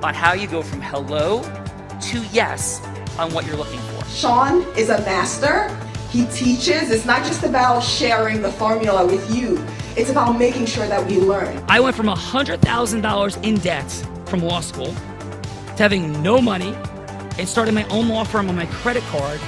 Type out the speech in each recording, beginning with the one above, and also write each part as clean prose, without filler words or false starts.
on how you go from hello to yes on what you're looking for. Sean is a master. He teaches. It's not just about sharing the formula with you. It's about making sure that we learn. I went from $100,000 in debt from law school to having no money and starting my own law firm on my credit card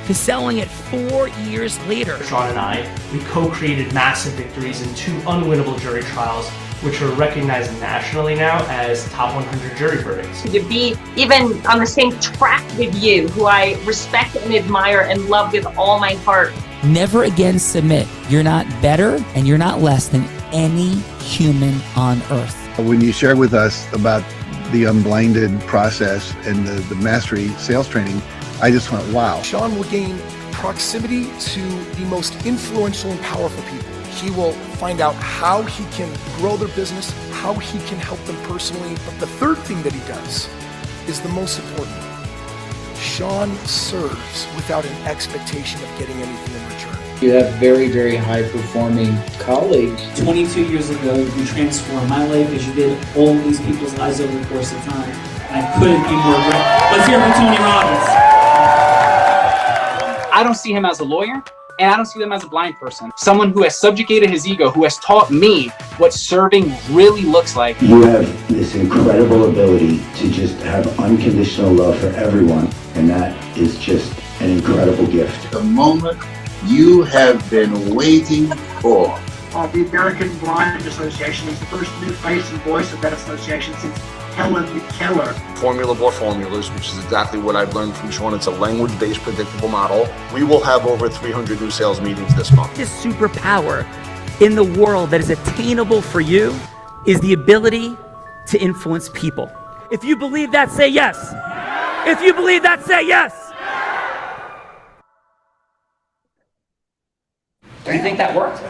to selling it 4 years later. Sean and I, we co-created massive victories in 2 unwinnable jury trials, which are recognized nationally now as top 100 jury verdicts. To be even on the same track with you, who I respect and admire and love with all my heart. Never again submit. You're not better and you're not less than any human on earth. When you shared with us about the unblinded process and the mastery sales training, I just went, wow. Sean will gain proximity to the most influential and powerful people. He will find out how he can grow their business, how he can help them personally. But the third thing that he does is the most important. Sean serves without an expectation of getting anything in return. You have very, very high-performing colleagues. 22 years ago, you transformed my life as you did all these people's lives over the course of time. And I couldn't be more grateful. Let's hear from Tony Robbins. I don't see him as a lawyer, and I don't see him as a blind person. Someone who has subjugated his ego, who has taught me what serving really looks like. You have this incredible ability to just have unconditional love for everyone, and that is just an incredible gift. The moment you have been waiting for. The American Blind Association is the first new face and voice of that association since Helen Keller. Formula bore formulas, which is exactly what I've learned from Sean. It's a language-based predictable model. We will have over 300 new sales meetings this month. This superpower in the world that is attainable for you is the ability to influence people. If you believe that, say yes. If you believe that, say yes. Do you think that worked?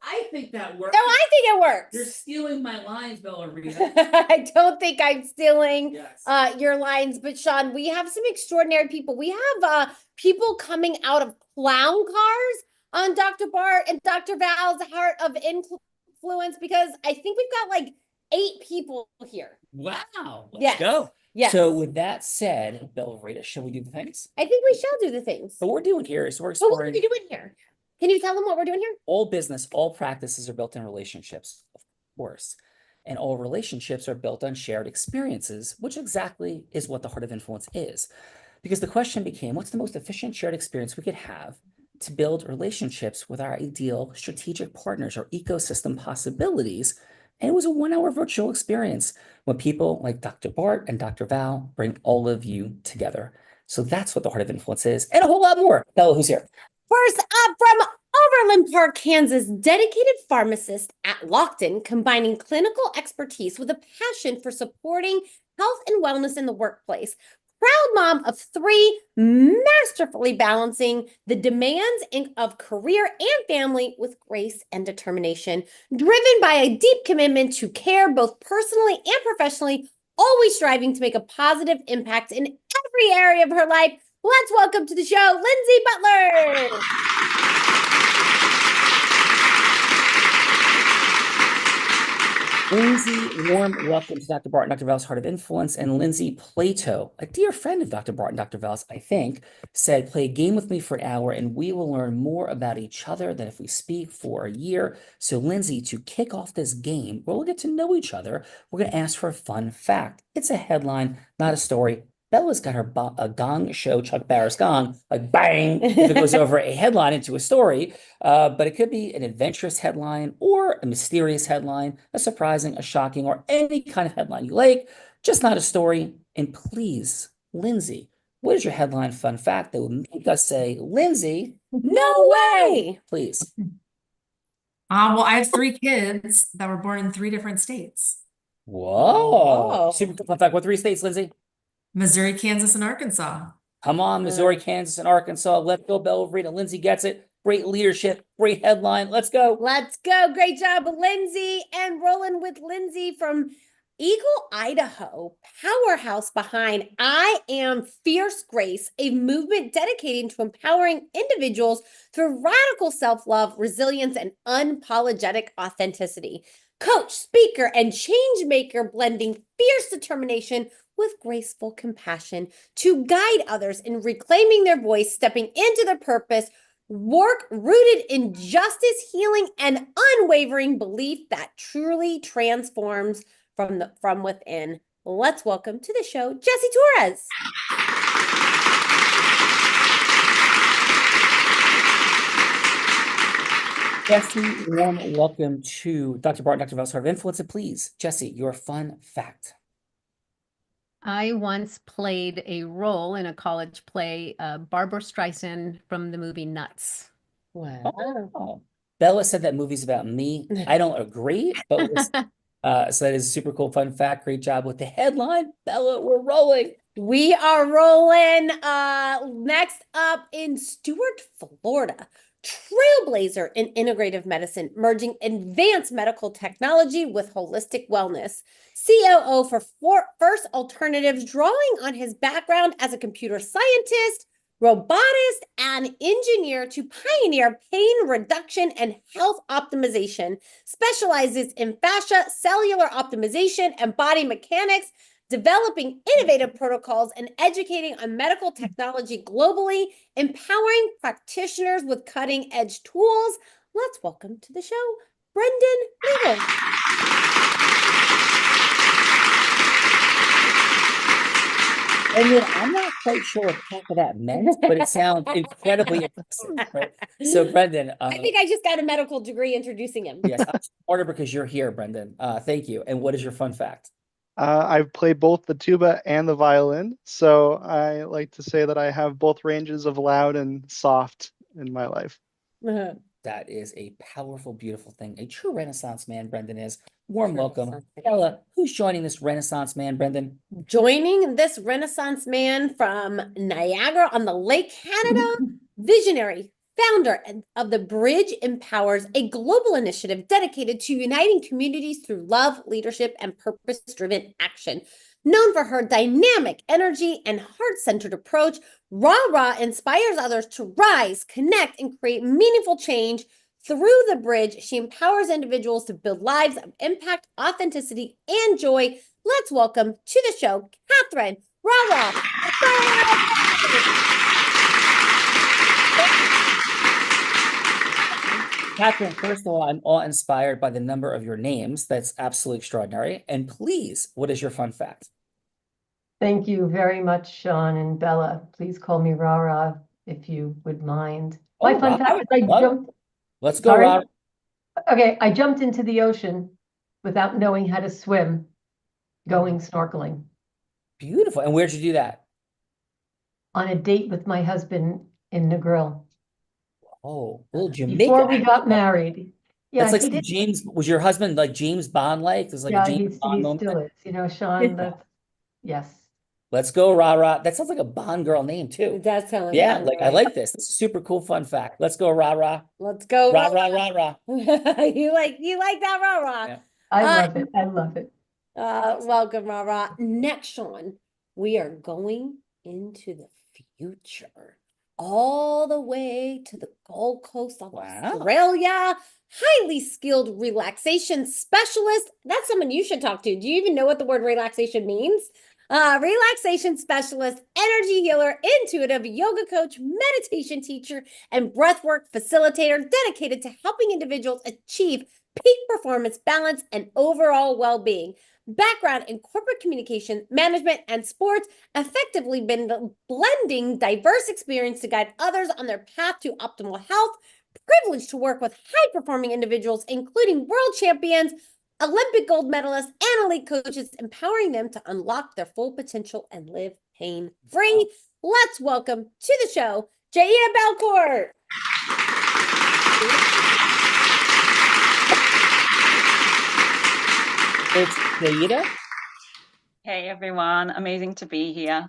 I think that works. No, I think it works. You're stealing my lines, Bella Rita. I don't think I'm stealing Yes. your lines, but Sean, we have some extraordinary people. We have people coming out of clown cars on Dr. Bart and Dr. Val's Heart of Influence, because I think we've got like 8 people here. Wow. Let's Yes. go. Yes. So with that said, Bella Rita, shall we do the things? I think we shall do the things. So what we're doing here is we're So what are exploring we doing here? Can you tell them what we're doing here? all business, all practices are built in relationships, of course. And all relationships are built on shared experiences, which exactly is what the Heart of Influence is. Because the question became, what's the most efficient shared experience we could have to build relationships with our ideal strategic partners or ecosystem possibilities? And it was a 1-hour virtual experience when people like Dr. Bart and Dr. Val bring all of you together. So that's what the Heart of Influence is, and a whole lot more. Bella, who's here? First up from Overland Park, Kansas, dedicated pharmacist at Lockton, combining clinical expertise with a passion for supporting health and wellness in the workplace. Proud mom of 3, masterfully balancing the demands of career and family with grace and determination. Driven by a deep commitment to care, both personally and professionally, always striving to make a positive impact in every area of her life. Let's welcome to the show, Lindsay Butler. Lindsay, warm welcome to Dr. Bart and Dr. Val's Heart of Influence. And Lindsay Plato, a dear friend of Dr. Bart and Dr. Val's, I think, said, play a game with me for an hour and we will learn more about each other than if we speak for a year. So Lindsay, to kick off this game, where we'll get to know each other, we're going to ask for a fun fact. It's a headline, not a story. Bella's got her a gong show, Chuck Barris gong, like bang, if it goes over a headline into a story. But it could be an adventurous headline or a mysterious headline, a surprising, a shocking, or any kind of headline you like, just not a story. And please, Lindsay, what is your headline fun fact that would make us say, Lindsay, No way. please? Well, I have 3 kids that were born in 3 different states. Whoa. Super fun fact. What 3 states, Lindsay? Missouri, Kansas, and Arkansas. Come on, Missouri, Kansas, and Arkansas. Let's go, Bella Rita. Lindsay gets it. Great leadership. Great headline. Let's go. Let's go. Great job, Lindsay. And rolling with Lindsay from Eagle, Idaho, powerhouse behind I Am Fierce Grace, a movement dedicating to empowering individuals through radical self-love, resilience, and unapologetic authenticity. coach, speaker, and change maker, blending fierce determination with graceful compassion to guide others in reclaiming their voice, stepping into their purpose, work rooted in justice, healing, and unwavering belief that truly transforms from within. Let's welcome to the show, Jessie Torres. Jessie, warm welcome to Dr. Barton, Dr. Bell's Heart of Influence. And please, Jessie, your fun fact. I once played a role in a college play, Barbara Streisand from the movie Nuts. Wow. Oh. Bella said that movie's about me. I don't agree, but so that is a super cool fun fact. Great job with the headline. Bella, we're rolling. We are rolling. Next up in Stuart, Florida. Trailblazer in integrative medicine, merging advanced medical technology with holistic wellness. COO for First Alternatives, drawing on his background as a computer scientist, roboticist, and engineer to pioneer pain reduction and health optimization, specializes in fascia, cellular optimization, and body mechanics, developing innovative protocols and educating on medical technology globally, empowering practitioners with cutting-edge tools. Let's welcome to the show, Brendan Legal. And I'm not quite sure what half of that meant, but it sounds incredibly impressive. Right? So, Brendan, I think I just got a medical degree introducing him. yes, I'm smarter because you're here, Brendan. Thank you. And what is your fun fact? I've played both the tuba and the violin, so I like to say that I have both ranges of loud and soft in my life. That is a powerful, beautiful thing. A true Renaissance man, Brendan is. Warm welcome. Bella, who's joining this Renaissance man, Brendan? Joining this Renaissance man from Niagara on the Lake, Canada, visionary, founder of The Bridge Empowers, a global initiative dedicated to uniting communities through love, leadership, and purpose-driven action. Known for her dynamic energy and heart-centered approach, Ra inspires others to rise, connect, and create meaningful change. Through The Bridge, she empowers individuals to build lives of impact, authenticity, and joy. Let's welcome to the show, Catherine Ra. Catherine, first of all, I'm awe-inspired by the number of your names. That's absolutely extraordinary. And please, what is your fun fact? Thank you very much, Sean and Bella. Please call me Ra if you would mind. My fun fact is I jumped. Let's go, Ra. Okay, I jumped into the ocean without knowing how to swim, going snorkeling. Beautiful. And where'd you do that? On a date with my husband in Negril. Oh, little Jamaica. Before we got married. Yeah, that's like James. Was your husband like James Bond like? There's like yeah, a James Bond he moment. still is. You know, Sean. That's, yes. Let's go, Ra. That sounds like a Bond girl name too. It does sound like yeah, Bond like girl. I like this. This is a super cool fun fact. Let's go, Ra. Let's go, Ra. You like that, Ra? Yeah. I love it. I love it. Welcome, Ra. Next, Sean, we are going into the future. All the way to the Gold Coast of Australia. Highly skilled relaxation specialist. That's someone you should talk to. Do you even know what the word relaxation means? Relaxation specialist, energy healer, intuitive yoga coach, meditation teacher, and breathwork facilitator dedicated to helping individuals achieve peak performance, balance, and overall well-being. Background in corporate communication, management, and sports, effectively been blending diverse experience to guide others on their path to optimal health. Privileged to work with high-performing individuals, including world champions, Olympic gold medalists, and elite coaches, empowering them to unlock their full potential and live pain-free. Let's welcome to the show, Jaida Belcourt. It's Jaida. Hey everyone, amazing to be here.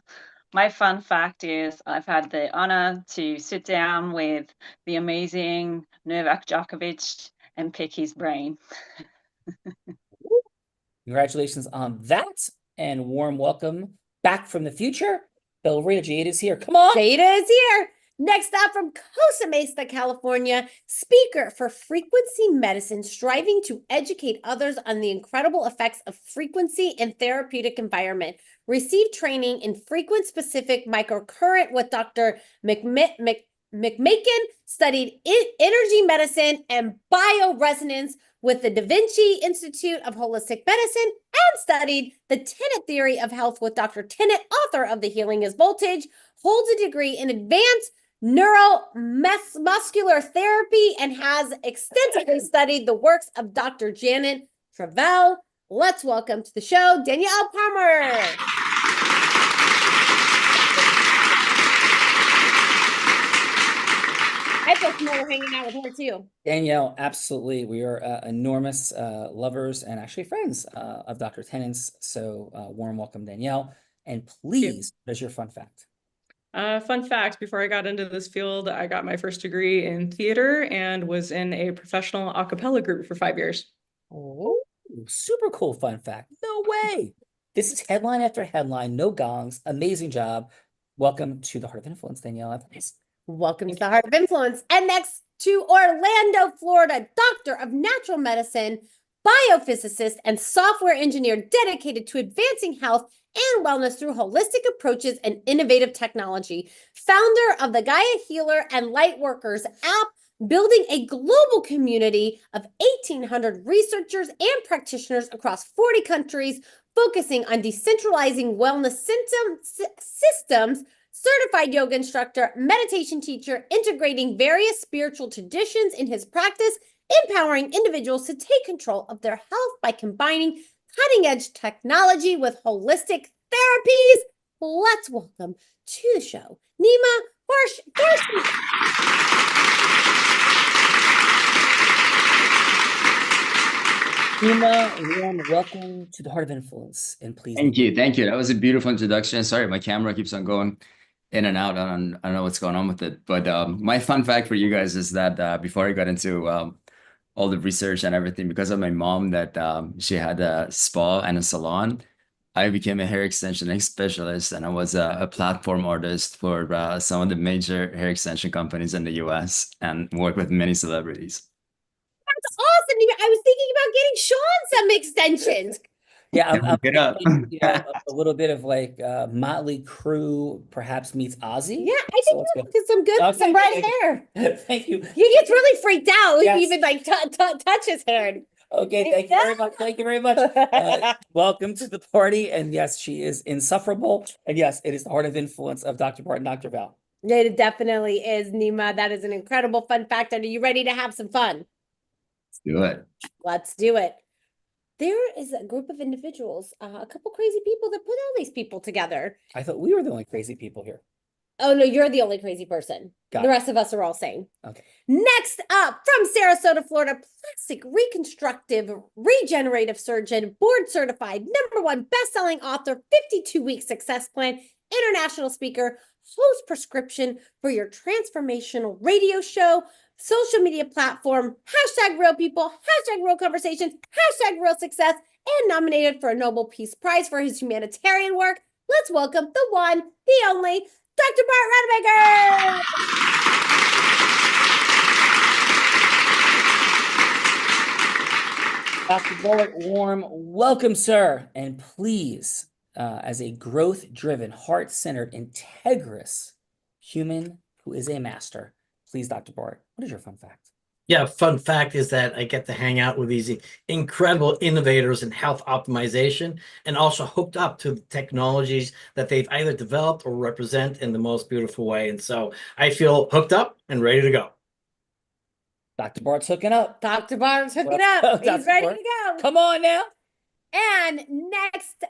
My fun fact is I've had the honor to sit down with the amazing Novak Djokovic and pick his brain. Congratulations on that, and warm welcome back from the future. Belrita, Jade is here. Come on. Jade is here. Next up from Costa Mesa, California, speaker for frequency medicine, striving to educate others on the incredible effects of frequency in therapeutic environment. Received training in frequent specific microcurrent with Dr. McMakin, studied energy medicine and bioresonance with the Da Vinci Institute of Holistic Medicine, and studied the Tenet theory of health with Dr. Tenet, author of The Healing is Voltage, holds a degree in advanced neuromuscular therapy, and has extensively studied the works of Dr. Janet Travell. Let's welcome to the show, Danielle Palmer. I feel familiar hanging out with her too. Danielle, absolutely. We are enormous lovers and actually friends of Dr. Tenet's. So warm welcome, Danielle. And please, what is your fun fact? Fun fact, before I got into this field, I got my first degree in theater and was in a professional a cappella group for 5 years. Oh, super cool fun fact. No way. This is headline after headline, no gongs. Amazing job. Welcome to the Heart of Influence, Danielle. Welcome to the Heart of Influence. And next to Orlando, Florida, doctor of natural medicine, biophysicist, and software engineer dedicated to advancing health and wellness through holistic approaches and innovative technology. Founder of the Gaia Healer and Lightworkers app, building a global community of 1,800 researchers and practitioners across 40 countries, focusing on decentralizing wellness systems, certified yoga instructor, meditation teacher, integrating various spiritual traditions in his practice, empowering individuals to take control of their health by combining cutting-edge technology with holistic therapies. Let's welcome to the show, Nima Farshid. Nima, warm welcome to the Heart of Influence. And please. Thank you. That was a beautiful introduction. Sorry, my camera keeps on going in and out. I don't know what's going on with it. But my fun fact for you guys is that before I got into all the research and everything, because of my mom, that she had a spa and a salon, I became a hair extension specialist, and I was a platform artist for some of the major hair extension companies in the US and worked with many celebrities. That's awesome. I was thinking about getting Sean some extensions. Yeah, I'm Get up. thinking, a little bit of like Motley Crue perhaps meets Ozzy. Yeah, I think let's we'll get some good, Okay, some red thank hair. you. Thank you. He gets really freaked out if Yes. you even like touch his hair. Okay, thank you very much. Thank you very much. Welcome to the party. And yes, she is insufferable. And yes, it is the Heart of Influence of Dr. Barton, Dr. Val. It definitely is, Nima. That is an incredible fun fact. And are you ready to have some fun? Let's do it. Let's do it. There is a group of individuals, a couple crazy people that put all these people together. I thought we were the only crazy people here. Oh, no, you're the only crazy person. Got The it. rest of us are all sane. Okay. Next up, from Sarasota, Florida, plastic reconstructive regenerative surgeon, board certified, #1 best-selling author, 52-week success plan, international speaker, host prescription for your transformational radio show, social media platform, #real people, #real conversations, #real success, and nominated for a Nobel Peace Prize for his humanitarian work. Let's welcome the one, the only, Dr. Bart Rademacher. Dr. Bullock, warm welcome, sir. And please, as a growth-driven, heart-centered, integrous human who is a master, please, Dr. Bart, what is your fun fact? Yeah, fun fact is that I get to hang out with these incredible innovators in health optimization, and also hooked up to the technologies that they've either developed or represent in the most beautiful way. And so I feel hooked up and ready to go. Dr. Bart's hooking up. Dr. Bart's hooking Let's up. go, He's Dr. ready Bart. to go. Come on now. And next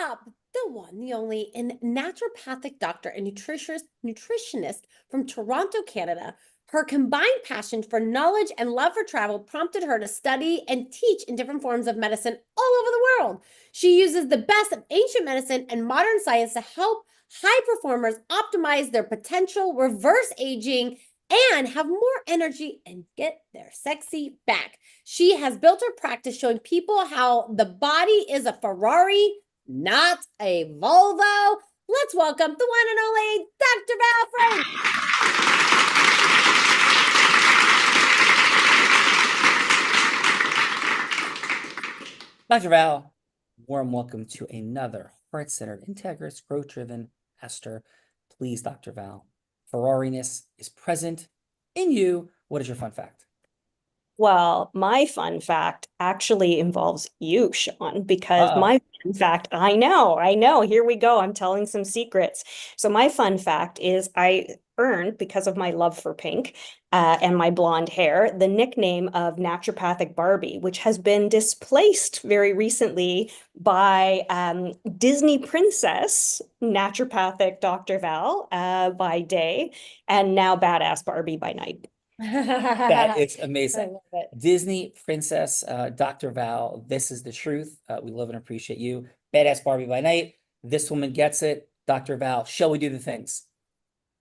up, the one, the only, and naturopathic doctor and nutritionist from Toronto, Canada. Her combined passion for knowledge and love for travel prompted her to study and teach in different forms of medicine all over the world. She uses the best of ancient medicine and modern science to help high performers optimize their potential, reverse aging, and have more energy and get their sexy back. She has built her practice showing people how the body is a Ferrari, not a Volvo. Let's welcome the one and only Dr. Val Frank. Dr. Val, warm welcome to another heart-centered, integrous, growth-driven Esther. Please, Dr. Val, Ferrariness is present in you. What is your fun fact? Well, my fun fact actually involves you, Sean, because my fun fact, I know, here we go. I'm telling some secrets. So my fun fact is I earned, because of my love for pink and my blonde hair, the nickname of Naturopathic Barbie, which has been displaced very recently by Disney princess, Naturopathic Dr. Val by day, and now Badass Barbie by night. That is I amazing. love it. Disney princess, Dr. Val, this is the truth. We love and appreciate you. Badass Barbie by night. This woman gets it. Dr. Val, shall we do the things?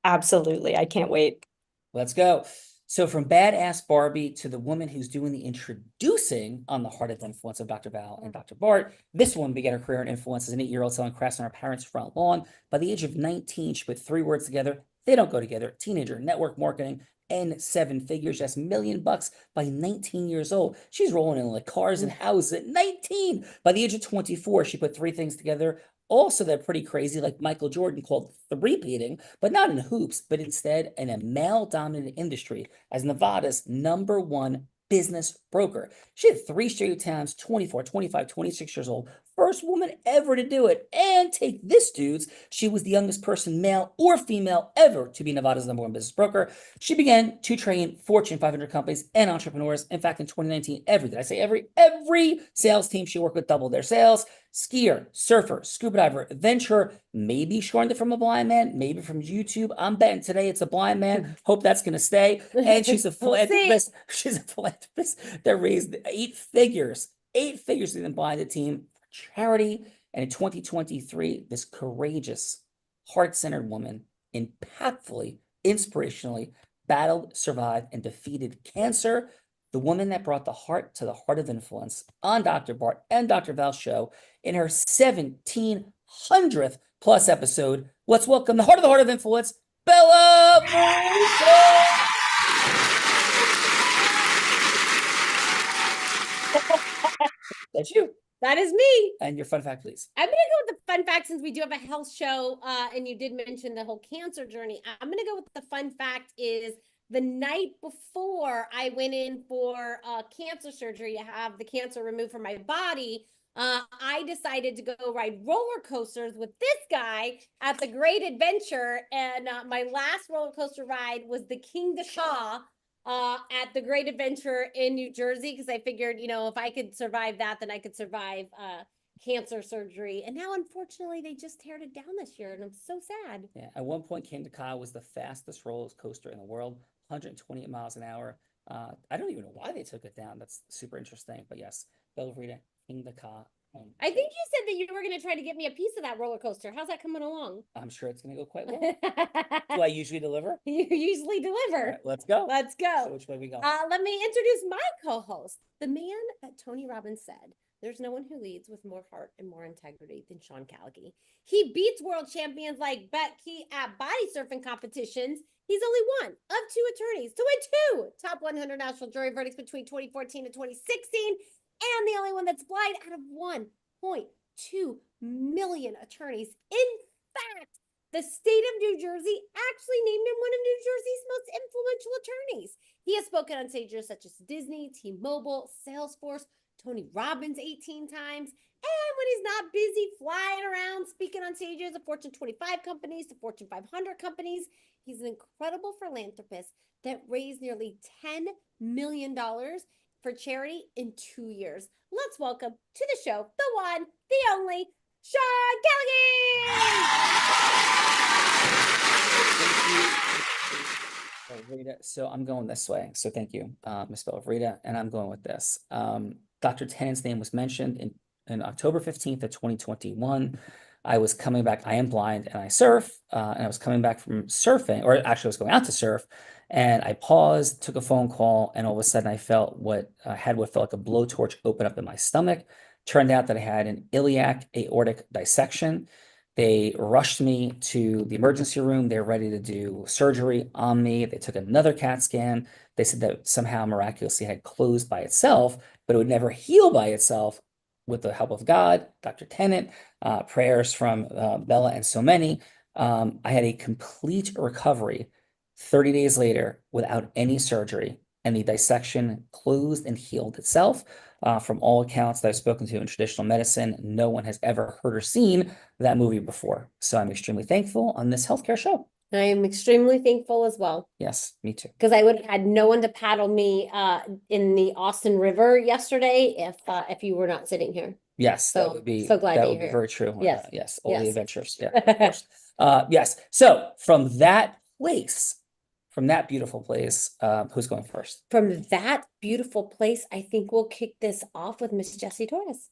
Absolutely. I can't wait. Let's go. So from Badass Barbie to the woman who's doing the introducing on the Heart of Influence of Dr. Val and Dr. Bart, this woman began her career in influence as an 8-year-old selling crafts on her parents' front lawn. By the age of 19, she put 3 words together. They don't go together. Teenager, network marketing, and 7 figures, that's $1 million by 19 years old. She's rolling in like cars and houses at 19. By the age of 24, she put 3 things together. Also, they're pretty crazy, like Michael Jordan called three-peating, but not in hoops, but instead in a male-dominated industry as Nevada's #1 business broker. She had 3 straight times, 24, 25, 26 years old. First woman ever to do it. And take this, dudes. She was the youngest person, male or female, ever to be Nevada's #1 business broker. She began to train Fortune 500 companies and entrepreneurs. In fact, in 2019, every sales team she worked with doubled their sales. Skier, surfer, scuba diver, adventurer, maybe she learned it from a blind man, maybe from YouTube. I'm betting today it's a blind man. Hope that's going to stay. And she's a philanthropist. She's a philanthropist that raised 8 figures to the blinded team for charity. And in 2023, this courageous, heart-centered woman impactfully, inspirationally battled, survived, and defeated cancer. The woman that brought the heart to the Heart of Influence on Dr. Bart and Dr. Val's show in her 1700th plus episode. Let's welcome the Heart of Influence, Bella Marisa. That's you. That is me. And your fun fact, please. I'm going to go with the fun fact since we do have a health show and you did mention the whole cancer journey. I'm going to go with the fun fact is the night before I went in for cancer surgery to have the cancer removed from my body, I decided to go ride roller coasters with this guy at the Great Adventure. And my last roller coaster ride was the King de Shaw at the Great Adventure in New Jersey, because I figured, you know, if I could survive that, then I could survive cancer surgery. And now, unfortunately, they just teared it down this year, and I'm so sad. Yeah, at one point, King de Ka was the fastest roller coaster in the world, 128 miles an hour. I don't even know why they took it down. That's super interesting. But yes, Bella Rita, King de Ka. I think you said that you were going to try to get me a piece of that roller coaster. How's that coming along? I'm sure it's going to go quite well. Do I usually deliver? You usually deliver. All right, let's go. Let's go. So which way we go? Let me introduce my co-host, the man that Tony Robbins said, there's no one who leads with more heart and more integrity than Sean Callagy. He beats world champions like Becky at body surfing competitions. He's only one of 2 attorneys to win 2 top 100 national jury verdicts between 2014 and 2016, and the only one that's blind out of 1.2 million attorneys. In fact, the state of New Jersey actually named him one of New Jersey's most influential attorneys. He has spoken on stages such as Disney, T-Mobile, Salesforce, Tony Robbins 18 times. And when he's not busy flying around speaking on stages of Fortune 25 companies to Fortune 500 companies, he's an incredible philanthropist that raised nearly $10 million for charity in 2 years. Let's welcome to the show, the one, the only, Sean Callagy! Rita, so I'm going this way. So thank you, Ms. Bella Rita, and I'm going with this. Dr. Tennant's name was mentioned in October 15th of 2021. I was coming back. I am blind and I surf, and I was coming back from surfing, or actually I was going out to surf, and I paused, took a phone call, and all of a sudden I felt what felt like a blowtorch open up in my stomach. Turned out that I had an iliac aortic dissection. They rushed me to the emergency room. They're ready to do surgery on me. They took another CAT scan. They said that somehow miraculously it had closed by itself, but it would never heal by itself with the help of God, Dr. Tennant, prayers from Bella, and so many. I had a complete recovery 30 days later without any surgery, and the dissection closed and healed itself. From all accounts that I've spoken to in traditional medicine, no one has ever heard or seen that movie before. So I'm extremely thankful on this healthcare show. I am extremely thankful as well. Yes, me too. Because I would have had no one to paddle me in the Austin River yesterday if you were not sitting here. Yes, that So- would be so glad that that would you're be here. very true. Yes. Yes, all the Yes. adventures. Yeah, of course. Yes. So from that place, from that beautiful place, who's going first? From that beautiful place, I think we'll kick this off with Miss Jessie Torres.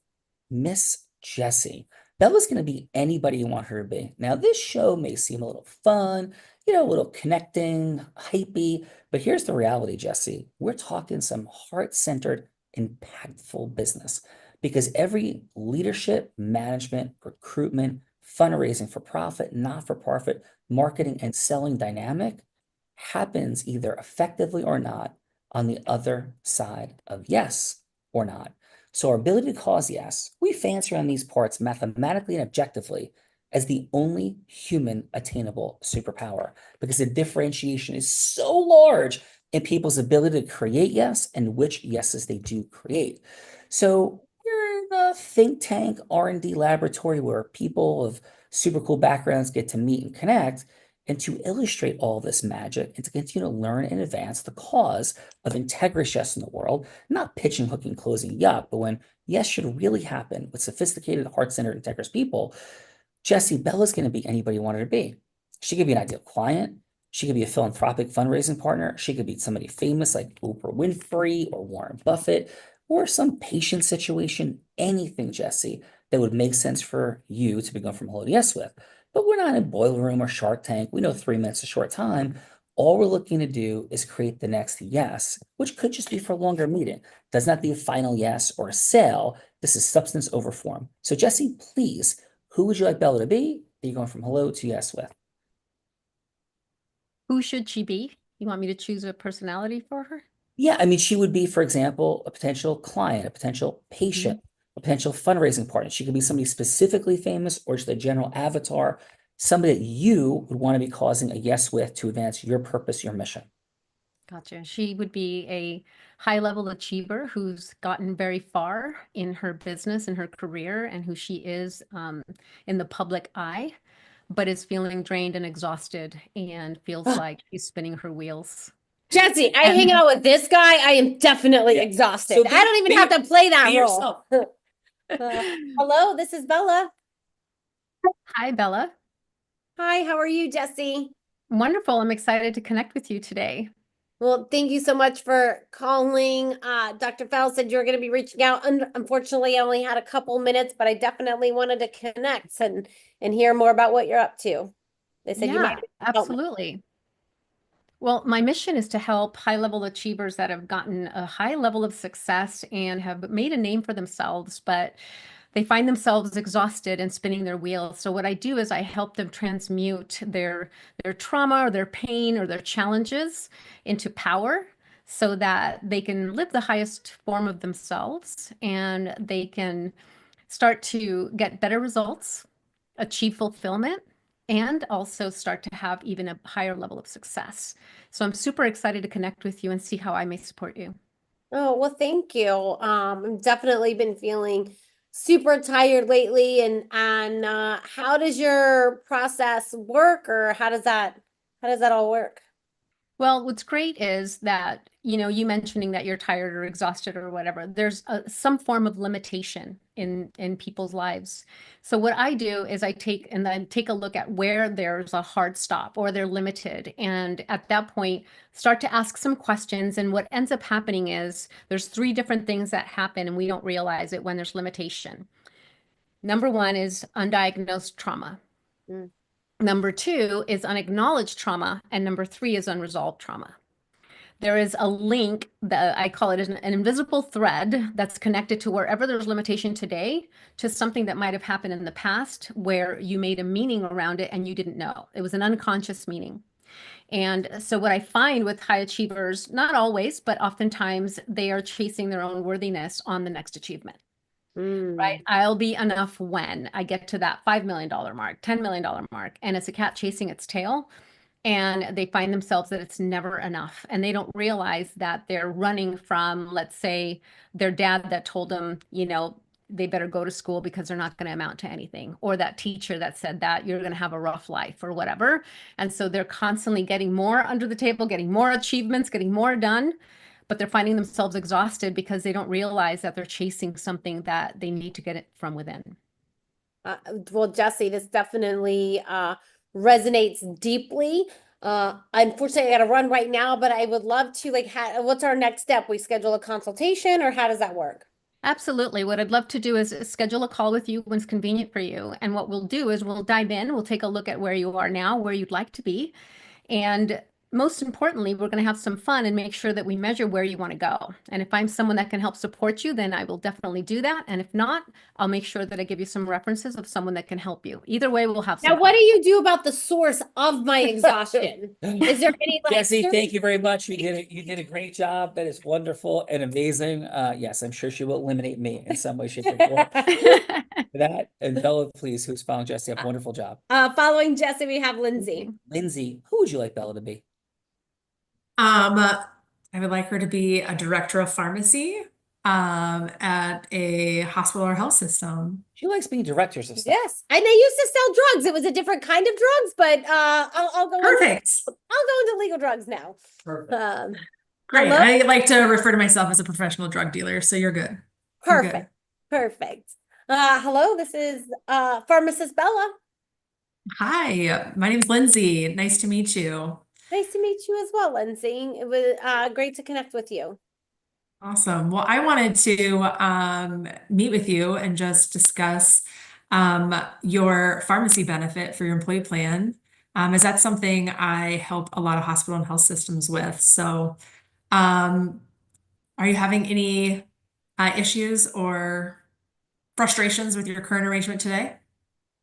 Miss Jessie. Bella's going to be anybody you want her to be. Now, this show may seem a little fun, a little connecting, hypey, but here's the reality, Jessie. We're talking some heart-centered, impactful business, because every leadership, management, recruitment, fundraising for profit, not-for-profit, marketing, and selling dynamic happens either effectively or not on the other side of yes or not. So our ability to cause yes, we fancy around these parts mathematically and objectively as the only human attainable superpower, because the differentiation is so large in people's ability to create yes and which yeses they do create. So we're in a think tank R&D laboratory where people of super cool backgrounds get to meet and connect. And to illustrate all this magic and to continue to learn and advance the cause of integrous yes in the world, not pitching, hooking, closing, yuck, but when yes should really happen with sophisticated, heart-centered, integrous people, Jessie, Bella's going to be anybody you want her to be. She could be an ideal client. She could be a philanthropic fundraising partner. She could be somebody famous like Oprah Winfrey or Warren Buffett, or some patient situation, anything, Jessie, that would make sense for you to be going from hello to yes with. But we're not in Boiler Room or Shark Tank. We know 3 minutes is a short time. All we're looking to do is create the next yes, which could just be for a longer meeting. Does not be a final yes or a sale. This is substance over form. So Jessie, please, who would you like Bella to be? Are you going from hello to yes with? Who should she be? You want me to choose a personality for her? Yeah, I mean, she would be, for example, a potential client, a potential patient, a potential fundraising partner. She could be somebody specifically famous or just a general avatar, somebody that you would want to be causing a yes with to advance your purpose, your mission. Gotcha. She would be a high-level achiever who's gotten very far in her business and her career, and who she is in the public eye, but is feeling drained and exhausted and feels like she's spinning her wheels. Jessie, I hang out with this guy. I am definitely exhausted. So I don't even have to play that be role. Hello, this is Bella. Hi, Bella. Hi, how are you, Jessie? Wonderful. I'm excited to connect with you today. Well, thank you so much for calling. Dr. Fell said you were going to be reaching out. Unfortunately, I only had a couple minutes, but I definitely wanted to connect and hear more about what you're up to. They said you might help me. Absolutely. Well, my mission is to help high-level achievers that have gotten a high level of success and have made a name for themselves, but they find themselves exhausted and spinning their wheels. So what I do is I help them transmute their trauma or their pain or their challenges into power so that they can live the highest form of themselves and they can start to get better results, achieve fulfillment, and also start to have even a higher level of success. So I'm super excited to connect with you and see how I may support you. Oh, well, thank you. I've definitely been feeling super tired lately. And how does your process work, or how does that all work? Well, what's great is that, you mentioning that you're tired or exhausted or whatever, there's some form of limitation in people's lives. So what I do is I take a look at where there's a hard stop or they're limited. And at that point, start to ask some questions. And what ends up happening is there's 3 different things that happen and we don't realize it when there's limitation. Number 1 is undiagnosed trauma. Number 2 is unacknowledged trauma, and number 3 is unresolved trauma. there is a link that I call it an invisible thread that's connected to wherever there's limitation today to something that might have happened in the past where you made a meaning around it and you didn't know. It was an unconscious meaning. And so what I find with high achievers, not always, but oftentimes they are chasing their own worthiness on the next achievement. Right? I'll be enough when I get to that $5 million mark, $10 million mark, and it's a cat chasing its tail. And they find themselves that it's never enough. And they don't realize that they're running from, let's say, their dad that told them, you know, they better go to school because they're not going to amount to anything, or that teacher that said that you're going to have a rough life or whatever. And so they're constantly getting more under the table, getting more achievements, getting more done, but they're finding themselves exhausted because they don't realize that they're chasing something that they need to get it from within. Well, Jesse, this definitely resonates deeply. Unfortunately, I got to run right now, but I would love to, like, what's our next step? We schedule a consultation, or how does that work? Absolutely. What I'd love to do is schedule a call with you when it's convenient for you. And what we'll do is we'll dive in, we'll take a look at where you are now, where you'd like to be. And most importantly, we're going to have some fun and make sure that we measure where you want to go. And if I'm someone that can help support you, then I will definitely do that. And if not, I'll make sure that I give you some references of someone that can help you. Either way, we'll have some Now, what do you do about the source of my exhaustion? Is there any, like, Jesse, thank you very much. You did a great job. That is wonderful and amazing. Yes, I'm sure she will eliminate me in some way, shape, or form. For that, and Bella, please, who's following Jesse, have a wonderful job. Following Jesse, we have Lindsay. Lindsay, who would you like Bella to be? I would like her to be a director of pharmacy at a hospital or health system. She likes being directors of stuff. Yes, and they used to sell drugs. It was a different kind of drugs, but I'll go. Perfect. I'll go into legal drugs now. Perfect. Great. hello? I like to refer to myself as a professional drug dealer, so you're good. You're good. Perfect. Perfect. Hello, this is pharmacist Bella. Hi, my name's Lindsay. Nice to meet you. Nice to meet you as well, Lindsay. It was great to connect with you. Awesome. Well, I wanted to meet with you and just discuss your pharmacy benefit for your employee plan. Is that something I help a lot of hospital and health systems with? So are you having any issues or frustrations with your current arrangement today?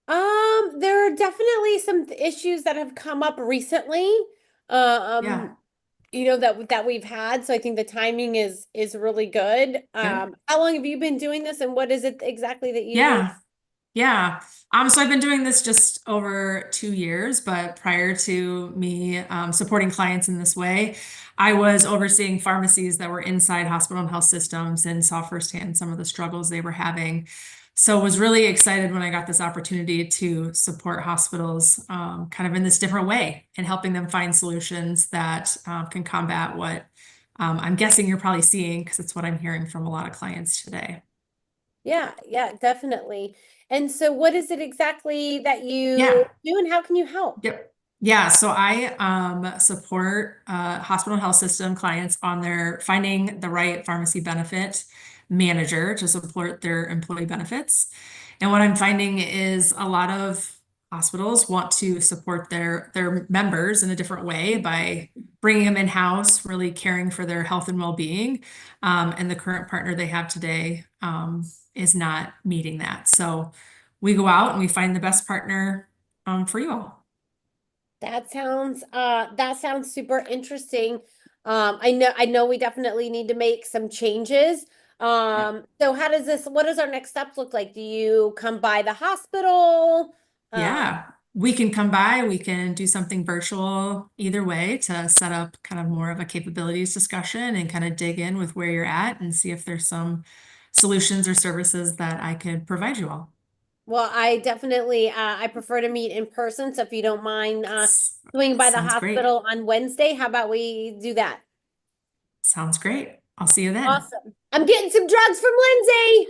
There are definitely some issues that have come up recently. Yeah. You know, that we've had. So I think the timing is really good. How long have you been doing this, and what is it exactly that you do? Yeah. So I've been doing this just over 2 years, but prior to me supporting clients in this way, I was overseeing pharmacies that were inside hospital and health systems and saw firsthand some of the struggles they were having. So I was really excited when I got this opportunity to support hospitals kind of in this different way and helping them find solutions that can combat what I'm guessing you're probably seeing, because it's what I'm hearing from a lot of clients today. Yeah, definitely. And so what is it exactly that you do, and how can you help? Yep. Yeah, so I support hospital and health system clients on their finding the right pharmacy benefit manager to support their employee benefits. And what I'm finding is a lot of hospitals want to support their members in a different way by bringing them in-house, really caring for their health and well-being. And the current partner they have today is not meeting that. So we go out and we find the best partner for you all. That sounds super interesting. I know we definitely need to make some changes. So what does our next steps look like? Do you come by the hospital? Yeah, we can come by, we can do something virtual either way to set up kind of more of a capabilities discussion and kind of dig in with where you're at and see if there's some solutions or services that I could provide you all. Well, I definitely, I prefer to meet in person. So if you don't mind swinging by the hospital on Wednesday, how about we do that? Sounds great. I'll see you then. Awesome. I'm getting some drugs from Lindsay.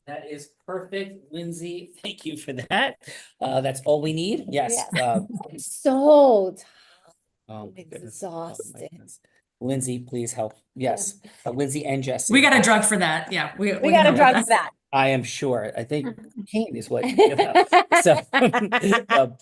That is perfect, Lindsay. Thank you for that. That's all we need. Yes. I'm so exhausted. Lindsay, please help. Yes. Lindsay and Jesse. We got a drug for that. Yeah. We got a drug for that. I am sure. I think cocaine is what. So,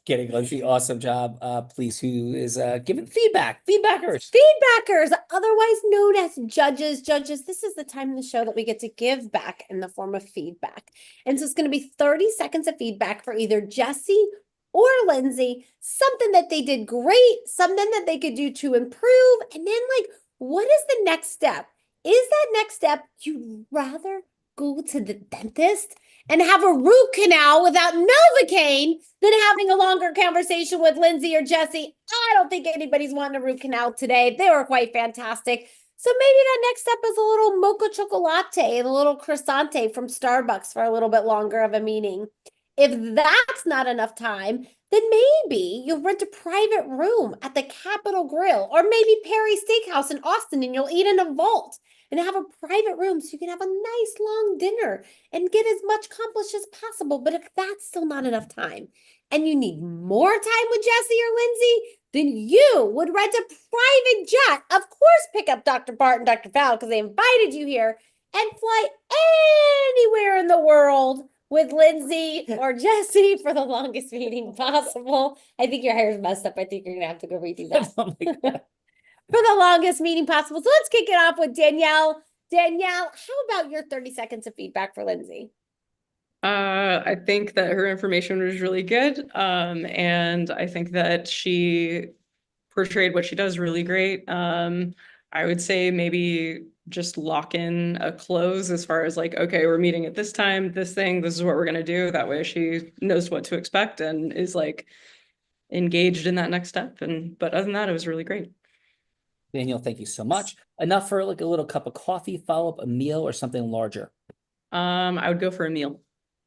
kidding, Lindsay. Awesome job. Please, who is giving feedback? Feedbackers. Feedbackers, otherwise known as judges. Judges, this is the time in the show that we get to give back in the form of feedback. And so it's going to be 30 seconds of feedback for either Jesse or Lindsay, something that they did great, something that they could do to improve, and then like, what is the next step? Is that next step you'd rather go to the dentist and have a root canal without Novocaine than having a longer conversation with Lindsay or Jesse? I don't think anybody's wanting a root canal today. They were quite fantastic. So maybe that next step is a little mocha chocolate, a little croissant from Starbucks for a little bit longer of a meeting. If that's not enough time, then maybe you'll rent a private room at the Capitol Grill or maybe Perry Steakhouse in Austin, and you'll eat in a vault and have a private room so you can have a nice long dinner and get as much accomplished as possible. But if that's still not enough time and you need more time with Jesse or Lindsay, then you would rent a private jet. Of course, pick up Dr. Bart and Dr. Val because they invited you here, and fly anywhere in the world with Lindsay or Jesse for the longest meeting possible. I think your hair's messed up. I think you're going to have to go redo that. Oh my God. For the longest meeting possible. So let's kick it off with Danielle. Danielle, how about your 30 seconds of feedback for Lindsay? I think that her information was really good. And I think that she portrayed what she does really great. I would say maybe just lock in a close as far as like, okay, we're meeting at this time, this is what we're going to do. That way she knows what to expect and is like engaged in that next step. But other than that, it was really great. Danielle, thank you so much. Enough for like a little cup of coffee, follow up a meal or something larger. I would go for a meal.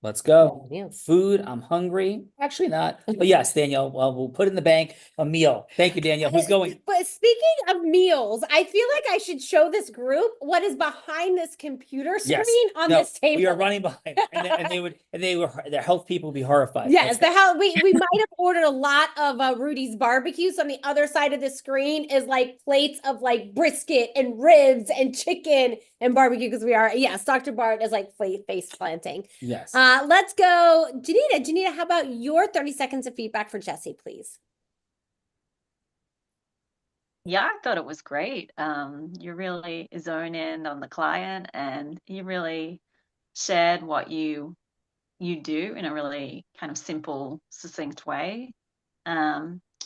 Let's go. Yeah. Food. I'm hungry. Actually not. But yes, Danielle, well, we'll put in the bank a meal. Thank you, Danielle. Who's going? But speaking of meals, I feel like I should show this group what is behind this computer screen on this table. We are running behind, their health people will be horrified. Yes, we might have ordered a lot of Rudy's barbecue. So on the other side of the screen is like plates of like brisket and ribs and chicken and barbecue because Dr. Bart is like face planting. Yes. Let's go. Janita. Janita, how about your 30 seconds of feedback for Jesse, please? Yeah, I thought it was great. You really zone in on the client and you really shared what you do in a really kind of simple, succinct way,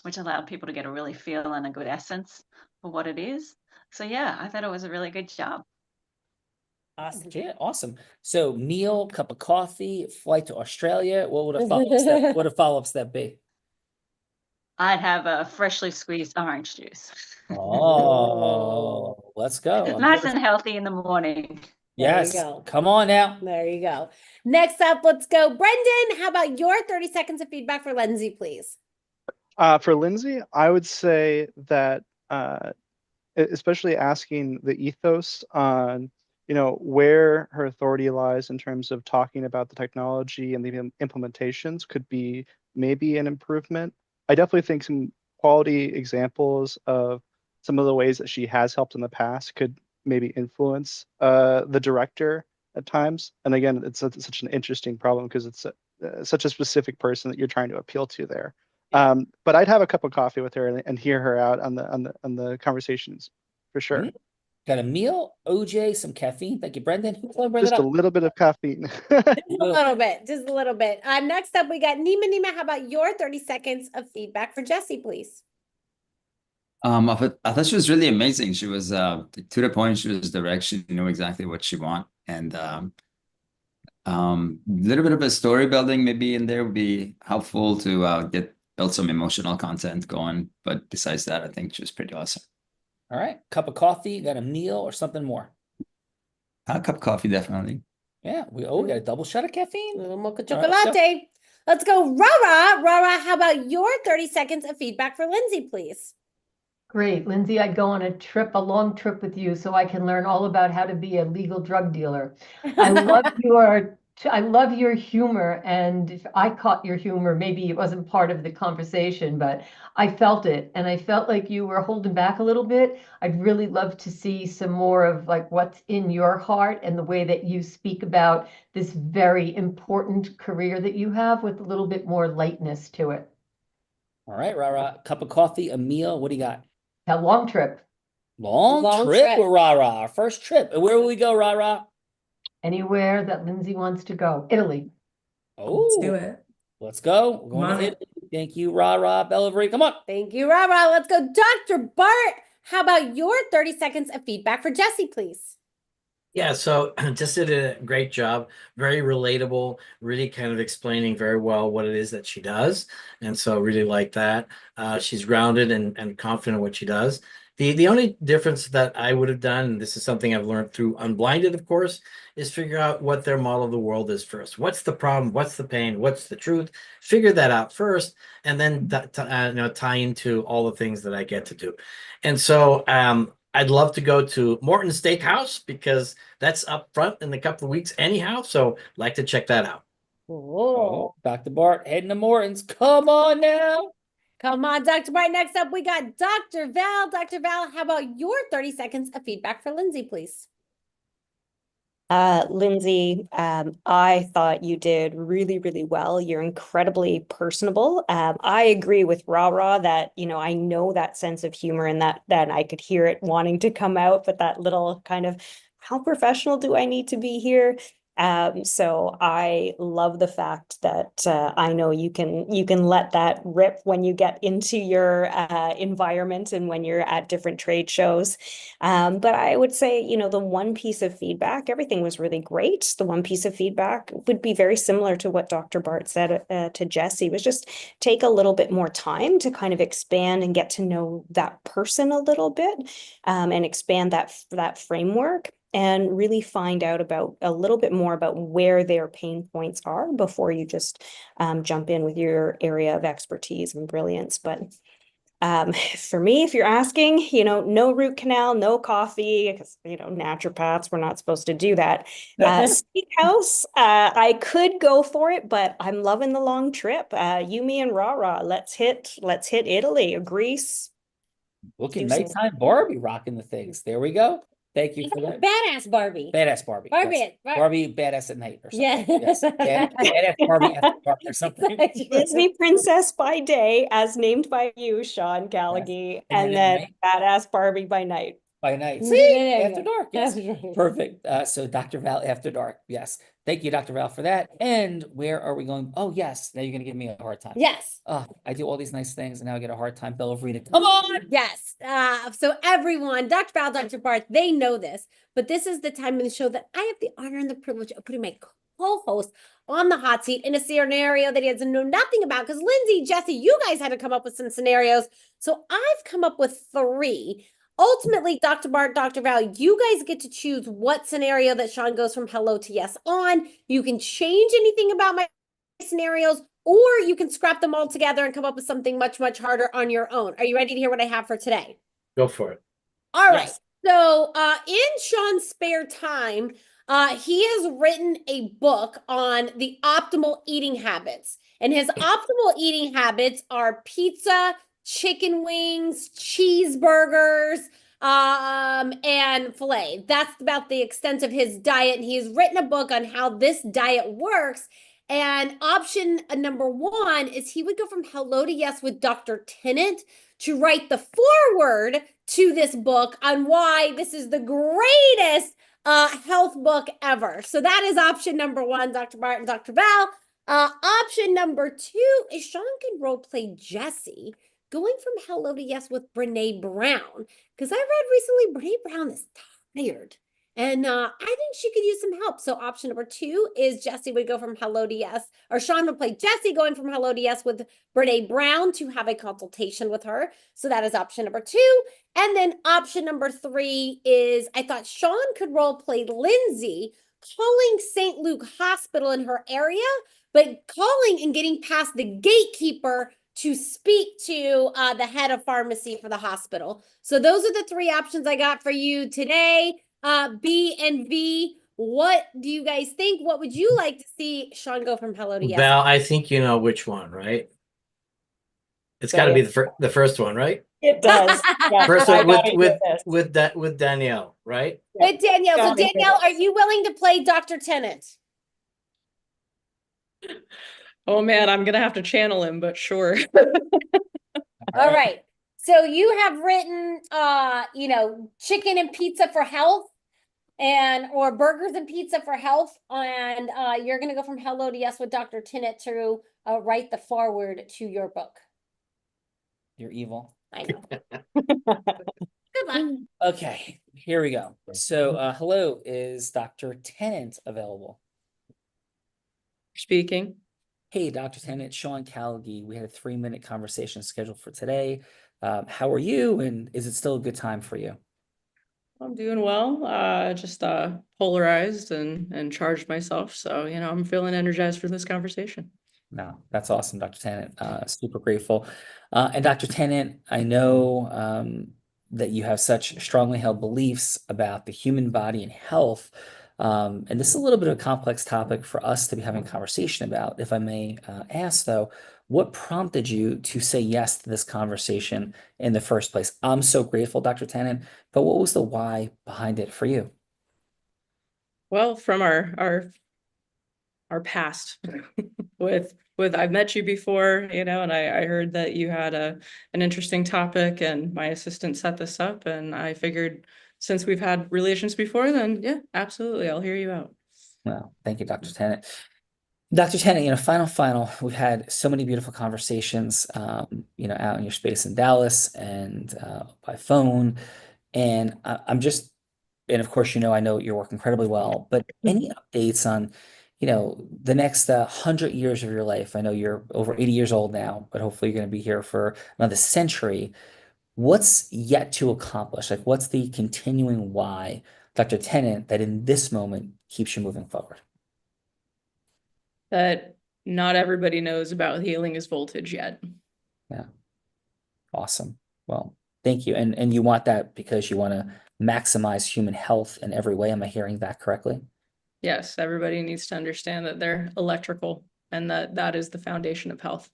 which allowed people to get a really feel and a good essence for what it is. So yeah, I thought it was a really good job. Awesome. Yeah, awesome. So meal, cup of coffee, flight to Australia. What would a follow-up step? What would a follow-up step be? I'd have a freshly squeezed orange juice. Oh, let's go. Nice and healthy in the morning. Yes. There you go. Come on now. There you go. Next up, let's go. Brendan, how about your 30 seconds of feedback for Lindsay, please? For Lindsay, I would say that especially asking the ethos on where her authority lies in terms of talking about the technology and the implementations could be maybe an improvement. I definitely think some quality examples of some of the ways that she has helped in the past could maybe influence the director at times. And again, it's such an interesting problem because it's such a specific person that you're trying to appeal to there. But I'd have a cup of coffee with her and hear her out on the conversations for sure. Mm-hmm. Got a meal, OJ, some caffeine. Thank you, Brendan. Just a little bit of caffeine. Just a little bit. Next up, we got Nima. Nima, how about your 30 seconds of feedback for Jesse, please? I thought she was really amazing. She was to the point. She was direct. She knew exactly what she wanted, and little bit of a story building maybe in there would be helpful to build some emotional content going. But besides that, I think she was pretty awesome. All right. Cup of coffee, got a meal or something more? A cup of coffee, definitely. Yeah. We got a double shot of caffeine. A little mocha chocolate. Let's go. Rara. Rara, how about your 30 seconds of feedback for Lindsay, please? Great. Lindsay, I'd go on a long trip with you so I can learn all about how to be a legal drug dealer. I love your I love your humor, and if I caught your humor, maybe it wasn't part of the conversation, but I felt it, and I felt like you were holding back a little bit. I'd really love to see some more of like what's in your heart and the way that you speak about this very important career that you have with a little bit more lightness to it. All right, Rara, cup of coffee, a meal. What do you got? A long trip. Long trip with Rara. Our first trip. And where will we go, Rara? Anywhere that Lindsay wants to go. Italy. Oh, Let's do it. Let's go. We're going Come to on. Italy. Thank you, Rara. Bellavarie, come on. Thank you, Rara. Let's go. Dr. Bart, how about your 30 seconds of feedback for Jessie, please? Yeah, so just did a great job, very relatable, really kind of explaining very well what it is that she does. And so really like that. She's grounded and confident in what she does. The only difference that I would have done, and this is something I've learned through Unblinded, of course, is figure out what their model of the world is first. What's the problem? What's the pain? What's the truth? Figure that out first, and then tie into all the things that I get to do. And so I'd love to go to Morton Steakhouse because that's up front in a couple of weeks anyhow. So like to check that out. Oh, Dr. Bart heading to Morton's. Come on now. Come on, Dr. Bart. Next up, we got Dr. Val. Dr. Val, how about your 30 seconds of feedback for Lindsay, please? Lindsay, I thought you did really, really well. You're incredibly personable. I agree with Rara that, I know that sense of humor and that I could hear it wanting to come out, but that little kind of, how professional do I need to be here? So I love the fact that I know you can let that rip when you get into your environment and when you're at different trade shows. But I would say, the one piece of feedback, everything was really great. The one piece of feedback would be very similar to what Dr. Bart said to Jessie, was just take a little bit more time to kind of expand and get to know that person a little bit, and expand that framework, and really find out about a little bit more about where their pain points are before you just jump in with your area of expertise and brilliance. But for me, if you're asking, no root canal, no coffee, because, naturopaths, we're not supposed to do that. Steakhouse, I could go for it, but I'm loving the long trip. Me and Rara, let's hit Italy or Greece. Looking nighttime Barbie rocking the things. There we go. Thank you for that. Badass Barbie. Badass Barbie. Barbie. Yes. Barbie badass at night or something. Yeah. Yes. Badass Barbie after dark or something. Disney princess by day, as named by you, Sean Callaghy, Yes. and then badass Barbie by night. By night. Yeah, See? yeah, After yeah. dark. Yes. Perfect. So Dr. Val after dark. Yes. Thank you, Dr. Val, for that. And where are we going? Oh, yes. Now you're going to give me a hard time. Yes. I do all these nice things and now I get a hard time. Bellavarie, come on. Yes. So everyone, Dr. Val, Dr. Bart, they know this, but this is the time in the show that I have the honor and the privilege of putting my co-host on the hot seat in a scenario that he doesn't know nothing about. Because Lindsay, Jessie, you guys had to come up with some scenarios. So I've come up with 3. Ultimately, Dr. Bart, Dr. Val, you guys get to choose what scenario that Sean goes from hello to yes on. You can change anything about my scenarios, or you can scrap them all together and come up with something much, much harder on your own. Are you ready to hear what I have for today? Go for it. All right. So in Sean's spare time, he has written a book on the optimal eating habits. And his optimal eating habits are pizza, chicken wings, cheeseburgers, and filet. That's about the extent of his diet. And he has written a book on how this diet works. And option number 1 is he would go from hello to yes with Dr. Tennant to write the foreword to this book on why this is the greatest health book ever. So that is option number 1, Dr. Bart and Dr. Val. Option number 2 is Sean can role play Jessie, going from hello to yes with Brene Brown. Because I read recently Brene Brown is tired. And I think she could use some help. So option number 2 is Jessie would go from hello to yes, or Sean would play Jessie going from hello to yes with Brene Brown to have a consultation with her. So that is option number 2. And then option number 3 is I thought Sean could role play Lindsay calling St. Luke Hospital in her area, but calling and getting past the gatekeeper to speak to the head of pharmacy for the hospital. So those are the 3 options I got for you today. B and V, What do you guys think? What would you like to see Sean go from hello to yes? Val, I think you know which one, right? It's got to be the first one, right? It does. Yeah, First I one gotta hear this. with Danielle, right? With Danielle. So Gotta hear Danielle, this. are you willing to play Dr. Tennant? Oh man, I'm gonna have to channel him, but sure. All right. So you have written chicken and pizza for health or burgers and pizza for health. And you're gonna go from hello to yes with Dr. Tennant to write the foreword to your book. You're evil. I know. Good luck. Okay, here we go. So, hello, is Dr. Tennant available? Speaking. Hey, Dr. Tennant, Sean Callagy. We had a 3-minute conversation scheduled for today. How are you? And is it still a good time for you? I'm doing well. Just polarized and charged myself. So, I'm feeling energized for this conversation. No, that's awesome, Dr. Tennant. Super grateful. And Dr. Tennant, I know that you have such strongly held beliefs about the human body and health. And this is a little bit of a complex topic for us to be having a conversation about. If I may ask, though, what prompted you to say yes to this conversation in the first place? I'm so grateful, Dr. Tennant, but what was the why behind it for you? Well, from our past with I've met you before, and I heard that you had an interesting topic, and my assistant set this up, and I figured since we've had relations before, then yeah, absolutely, I'll hear you out. Well, thank you, Dr. Tennant. Dr. Tennant, final, we've had so many beautiful conversations, out in your space in Dallas and by phone. And and of course, I know you work incredibly well, but any updates on, the next 100 years of your life? I know you're over 80 years old now, but hopefully you're going to be here for another century. What's yet to accomplish? Like, what's the continuing why, Dr. Tennant, that in this moment keeps you moving forward? That not everybody knows about healing is voltage yet. Yeah. Awesome. Well, thank you. And you want that because you want to maximize human health in every way. Am I hearing that correctly? Yes, everybody needs to understand that they're electrical and that is the foundation of health.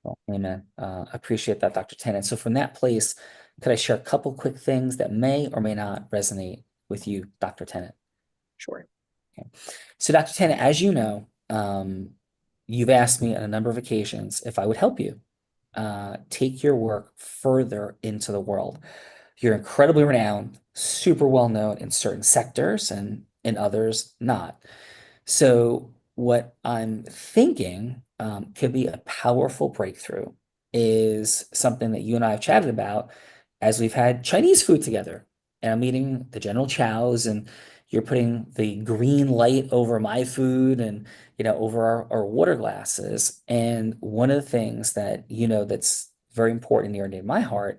Well, amen. Appreciate that, Dr. Tennant. So from that place, could I share a couple quick things that may or may not resonate with you, Dr. Tennant? Sure. Okay. So, Dr. Tennant, as you know, you've asked me on a number of occasions if I would help you take your work further into the world. You're incredibly renowned, super well known in certain sectors and in others not. So what I'm thinking could be a powerful breakthrough is something that you and I have chatted about as we've had Chinese food together. And I'm eating the General Chow's, and you're putting the green light over my food and over our water glasses. And one of the things that that's very important near and dear to my heart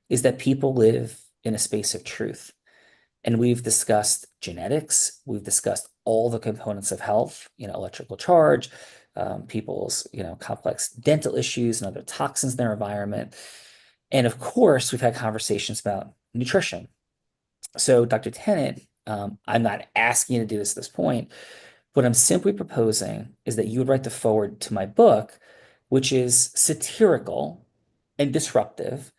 is that people live in a space of truth. And we've discussed genetics, we've discussed all the components of health, electrical charge, people's complex dental issues and other toxins in their environment. And of course, we've had conversations about nutrition. So, Dr. Tennant, I'm not asking you to do this at this point. What I'm simply proposing is that you would write the foreword to my book, which is satirical and disruptive,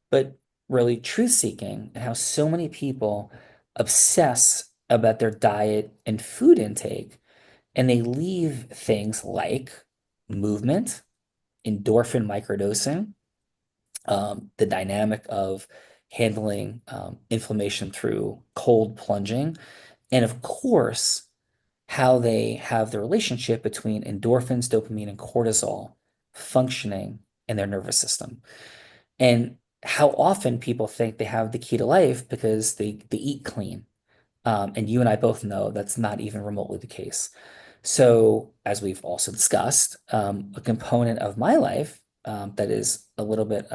but really truth-seeking, and how so many people obsess about their diet and food intake, and they leave things like movement, endorphin microdosing, the dynamic of handling inflammation through cold plunging, and of course, how they have the relationship between endorphins, dopamine, and cortisol functioning in their nervous system. And how often people think they have the key to life because they eat clean. And you and I both know that's not even remotely the case. So, as we've also discussed, a component of my life that is a little bit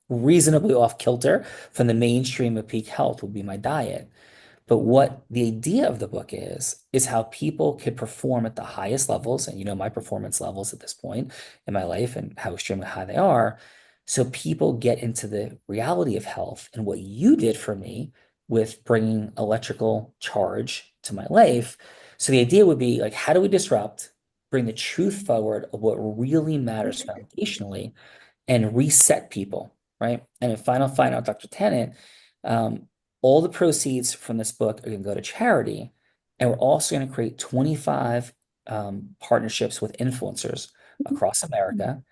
reasonably off kilter from the mainstream of peak health would be my diet. But what the idea of the book is how people could perform at the highest levels, and my performance levels at this point in my life and how extremely high they are. So people get into the reality of health, and what you did for me with bringing electrical charge to my life. So the idea would be like, how do we disrupt, bring the truth forward of what really matters foundationally, and reset people, right? And in final Dr. Tennant, all the proceeds from this book are going to go to charity, and we're also going to create 25 partnerships with influencers across America,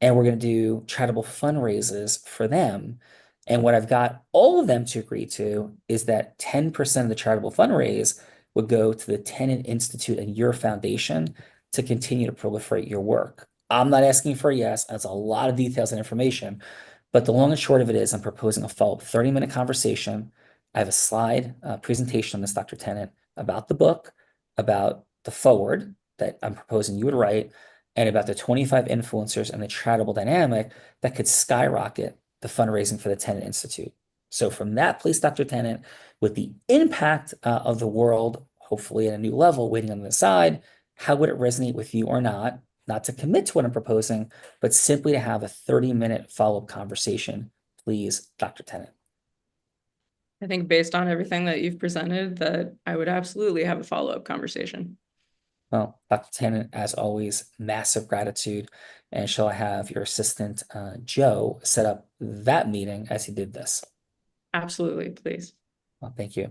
and we're going to do charitable fundraisers for them. And what I've got all of them to agree to is that 10% of the charitable fundraise would go to the Tennant Institute and your foundation to continue to proliferate your work. I'm not asking for a yes. That's a lot of details and information. But the long and short of it is I'm proposing a follow-up 30-minute conversation. I have a slide presentation on this, Dr. Tennant, about the book, about the forward that I'm proposing you would write, and about the 25 influencers and the charitable dynamic that could skyrocket the fundraising for the Tennant Institute. So from that place, Dr. Tennant, with the impact of the world, hopefully at a new level waiting on the side, how would it resonate with you or not? Not to commit to what I'm proposing, but simply to have a 30-minute follow-up conversation. Please, Dr. Tennant. I think based on everything that you've presented, that I would absolutely have a follow-up conversation. Well, Dr. Tennant, as always, massive gratitude. And shall I have your assistant, Joe, set up that meeting as he did this? Absolutely, please. Well, thank you.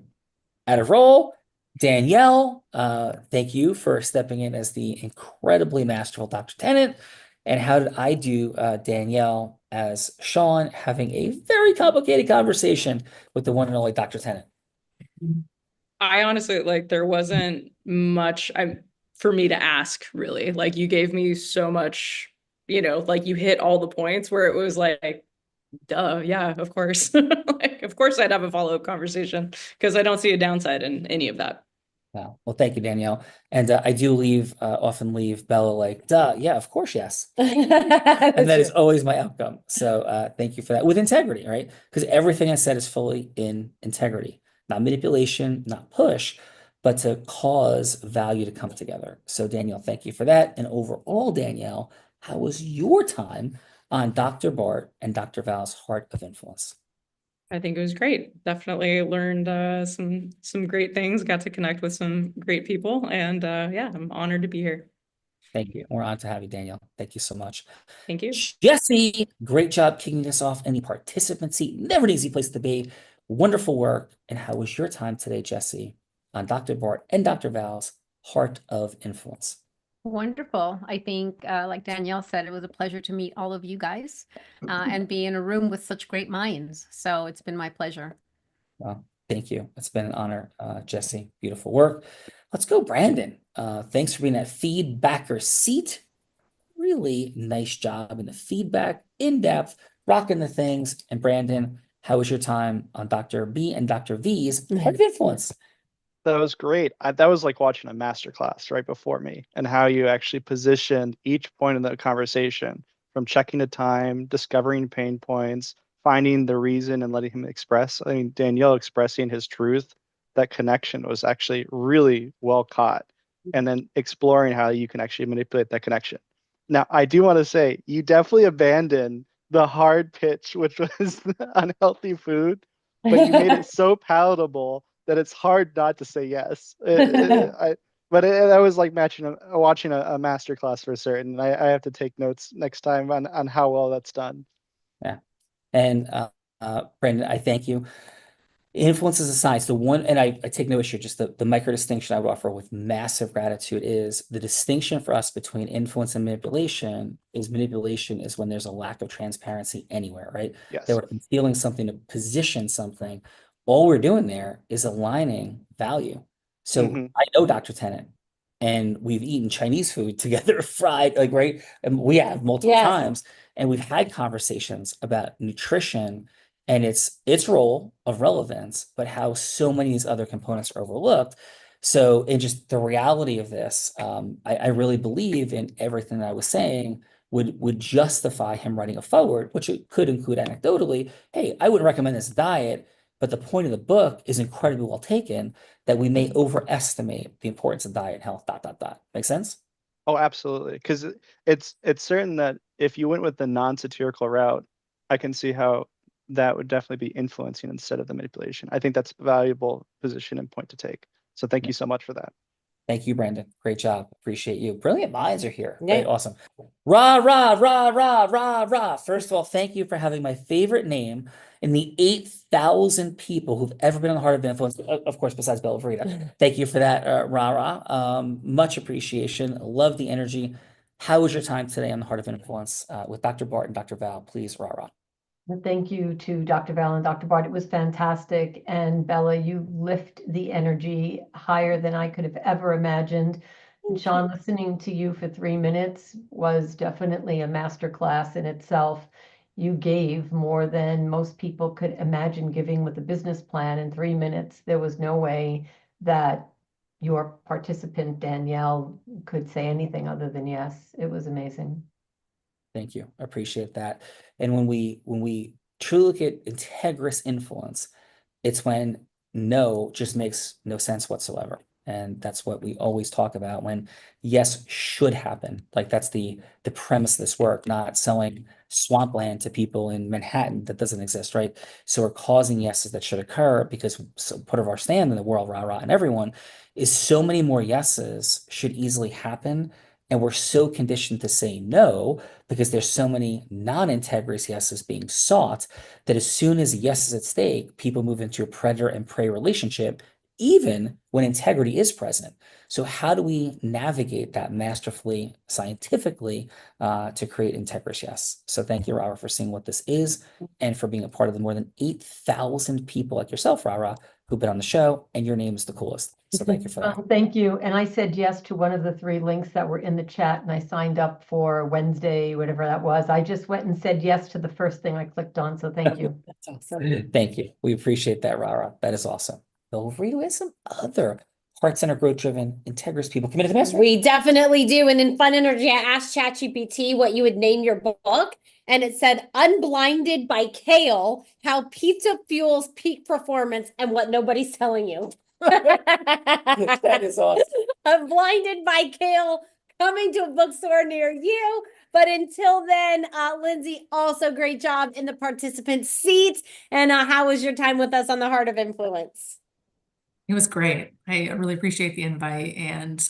Out of roll, Danielle, thank you for stepping in as the incredibly masterful Dr. Tennant. And how did I do, Danielle, as Sean, having a very complicated conversation with the one and only Dr. Tennant? I honestly, like, there wasn't much for me to ask, really. Like, you gave me so much, like, you hit all the points where it was like, duh, yeah, of course. Like, of course I'd have a follow-up conversation, because I don't see a downside in any of that. Wow. Well, thank you, Danielle. And I do often leave Bella like, duh, yeah, of course, yes. And that is always my outcome. So thank you for that, with integrity, right? Because everything I said is fully in integrity, not manipulation, not push, but to cause value to come together. So Danielle, thank you for that. And overall, Danielle, how was your time on Dr. Bart and Dr. Val's Heart of Influence? I think it was great. Definitely learned some great things, got to connect with some great people, and yeah, I'm honored to be here. Thank you. We're honored to have you, Danielle. Thank you so much. Thank you. Jesse, great job kicking this off in the participant seat. Never an easy place to be. Wonderful work. And how was your time today, Jesse, on Dr. Bart and Dr. Val's Heart of Influence? Wonderful. I think, like Danielle said, it was a pleasure to meet all of you guys and be in a room with such great minds. So it's been my pleasure. Well, thank you. It's been an honor, Jesse. Beautiful work. Let's go, Brandon. Thanks for being that feedbacker seat. Really nice job in the feedback, in depth, rocking the things. And Brandon, how was your time on Dr. B and Dr. V's Heart of Influence? That was great. That was like watching a masterclass right before me, and how you actually positioned each point in the conversation, from checking the time, discovering pain points, finding the reason and letting him express. I mean, Danielle expressing his truth, that connection was actually really well caught. And then exploring how you can actually manipulate that connection. Now, I do want to say, you definitely abandoned the hard pitch, which was unhealthy food, but you made it so palatable that it's hard not to say yes. I was like watching a masterclass for certain. I have to take notes next time on how well that's done. Yeah. And Brandon, I thank you. Influences aside, so one, and I take no issue, just the micro distinction I would offer with massive gratitude is the distinction for us between influence and manipulation is when there's a lack of transparency anywhere, right? Yes. They were feeling something to position something. All we're doing there is aligning value. So I know Dr. Tennant, and we've eaten Chinese food together, fried, like, right? And we have multiple times, and we've had conversations about nutrition and its role of relevance, but how so many of these other components are overlooked. So in just the reality of this, I really believe in everything that I was saying would justify him writing a forward, which it could include anecdotally, hey, I wouldn't recommend this diet, but the point of the book is incredibly well taken, that we may overestimate the importance of diet and health, ... Make sense? Oh, absolutely. Because it's certain that if you went with the non-satirical route, I can see how that would definitely be influencing instead of the manipulation. I think that's a valuable position and point to take. So thank you so much for that. Thank you, Brandon. Great job. Appreciate you. Brilliant minds are here. Yeah. Great, awesome. Rah, rah, rah, rah, rah, rah. First of all, thank you for having my favorite name in the 8,000 people who've ever been on the Heart of Influence, of course, besides Bella Verita. Thank you for that, rah, rah. Much appreciation. Love the energy. How was your time today on the Heart of Influence with Dr. Bart and Dr. Val? Please, rah, rah. Thank you to Dr. Val and Dr. Bart. It was fantastic. And Bella, you lift the energy higher than I could have ever imagined. And Sean, listening to you for 3 minutes was definitely a masterclass in itself. You gave more than most people could imagine giving with a business plan in 3 minutes. There was no way that your participant, Danielle, could say anything other than yes. It was amazing. Thank you. I appreciate that. And when we truly look at integrous influence, it's when no just makes no sense whatsoever. And that's what we always talk about when yes should happen. Like that's the premise of this work, not selling swampland to people in Manhattan that doesn't exist, right? So we're causing yeses that should occur because so part of our stand in the world, rah, rah, and everyone is so many more yeses should easily happen. And we're so conditioned to say no because there's so many non-integrous yeses being sought that as soon as yes is at stake, people move into a predator and prey relationship, even when integrity is present. So how do we navigate that masterfully, scientifically, to create integrous yes? So thank you, Rara, for seeing what this is and for being a part of the more than 8,000 people like yourself, Rara, who've been on the show, and your name is the coolest. So thank you for that. Thank you. And I said yes to one of the 3 links that were in the chat, and I signed up for Wednesday, whatever that was. I just went and said yes to the first thing I clicked on. So thank you. That's awesome. Thank you. We appreciate that, Rara. That is awesome. Over to some other heart center growth driven integrous people committed to mastery. We definitely do. And in Fun Energy, I asked ChatGPT what you would name your book. And it said, Unblinded by Kale, How Pizza Fuels Peak Performance and What Nobody's Telling You. That is awesome. Unblinded by Kale, coming to a bookstore near you. But until then, Lindsay, also great job in the participant seat. And how was your time with us on the Heart of Influence? It was great. I really appreciate the invite, and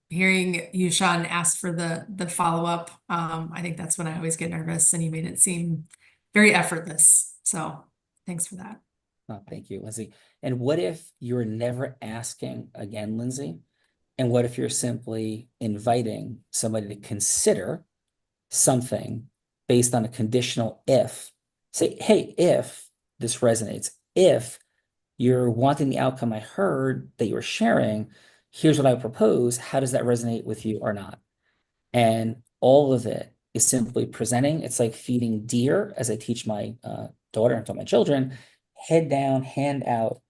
hearing you, Sean, ask for the follow-up. I think that's when I always get nervous, and you made it seem very effortless. So thanks for that. Oh, thank you, Lindsay. And what if you're never asking again, Lindsay? And what if you're simply inviting somebody to consider something based on a conditional if? Say, hey, if this resonates, if you're wanting the outcome I heard that you were sharing, here's what I would propose. How does that resonate with you or not? And all of it is simply presenting. It's like feeding deer, as I teach my daughter and tell my children, head down, hand out,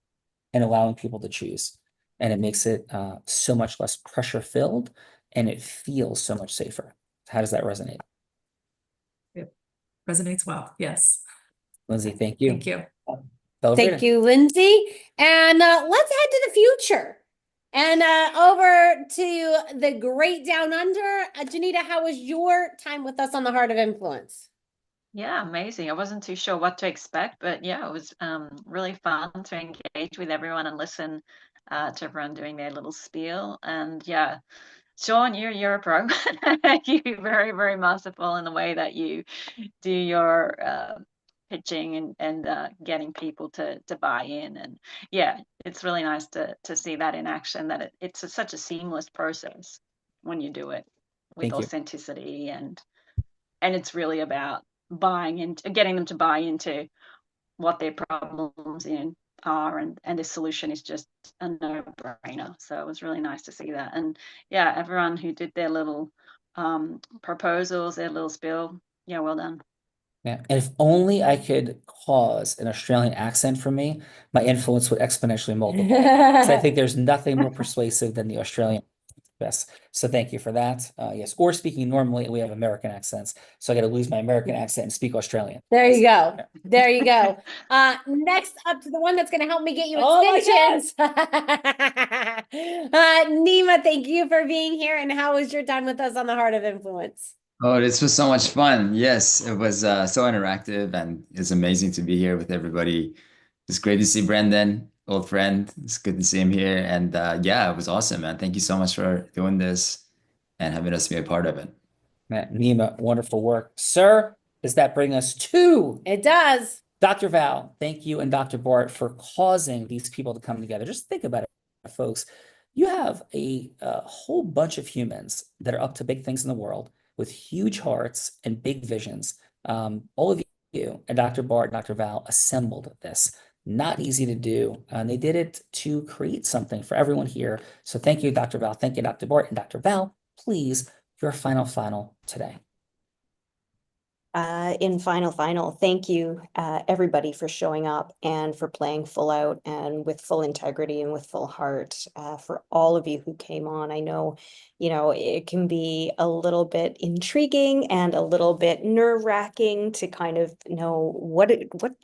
and allowing people to choose. And it makes it so much less pressure filled, and it feels so much safer. How does that resonate? It resonates well. Yes. Lindsay, thank you. Thank you. Thank you, Lindsay. And let's head to the future and over to the great down under. Janita, how was your time with us on the Heart of Influence? Yeah, amazing. I wasn't too sure what to expect, but yeah, it was really fun to engage with everyone and listen to everyone doing their little spiel. And yeah, Sean, you're a pro. You're very, very masterful in the way that you do your pitching and getting people to buy in. And yeah, it's really nice to see that in action, that it's such a seamless process when you do it with authenticity, and it's really about buying into, getting them to buy into what their problems are, and the solution is just a no-brainer. So it was really nice to see that. And yeah, everyone who did their little proposals, their little spiel, yeah, well done. Yeah, and if only I could cause an Australian accent for me, my influence would exponentially multiply. So I think there's nothing more persuasive than the Australian. Yes. So thank you for that. Yes. Or speaking normally, we have American accents. So I got to lose my American accent and speak Australian. There you go. There you go. Next up to the one that's going to help me get you extensions. Nima, thank you for being here. And how was your time with us on the Heart of Influence? Oh, this was so much fun. Yes, it was so interactive, and it's amazing to be here with everybody. It's great to see Brandon. old friend. It's good to see him here. And yeah, it was awesome, man. Thank you so much for doing this and having us be a part of it. Nima, wonderful work. Sir, does that bring us to It does. Dr. Val? Thank you and Dr. Bart for causing these people to come together. Just think about it, folks. You have a whole bunch of humans that are up to big things in the world with huge hearts and big visions. All of you and Dr. Bart, Dr. Val assembled this. Not easy to do. And they did it to create something for everyone here. So thank you, Dr. Val. Thank you, Dr. Bart. And Dr. Val, please, your final today. In final, thank you, everybody, for showing up and for playing full out and with full integrity and with full heart. For all of you who came on, I know, it can be a little bit intriguing and a little bit nerve-wracking to kind of know what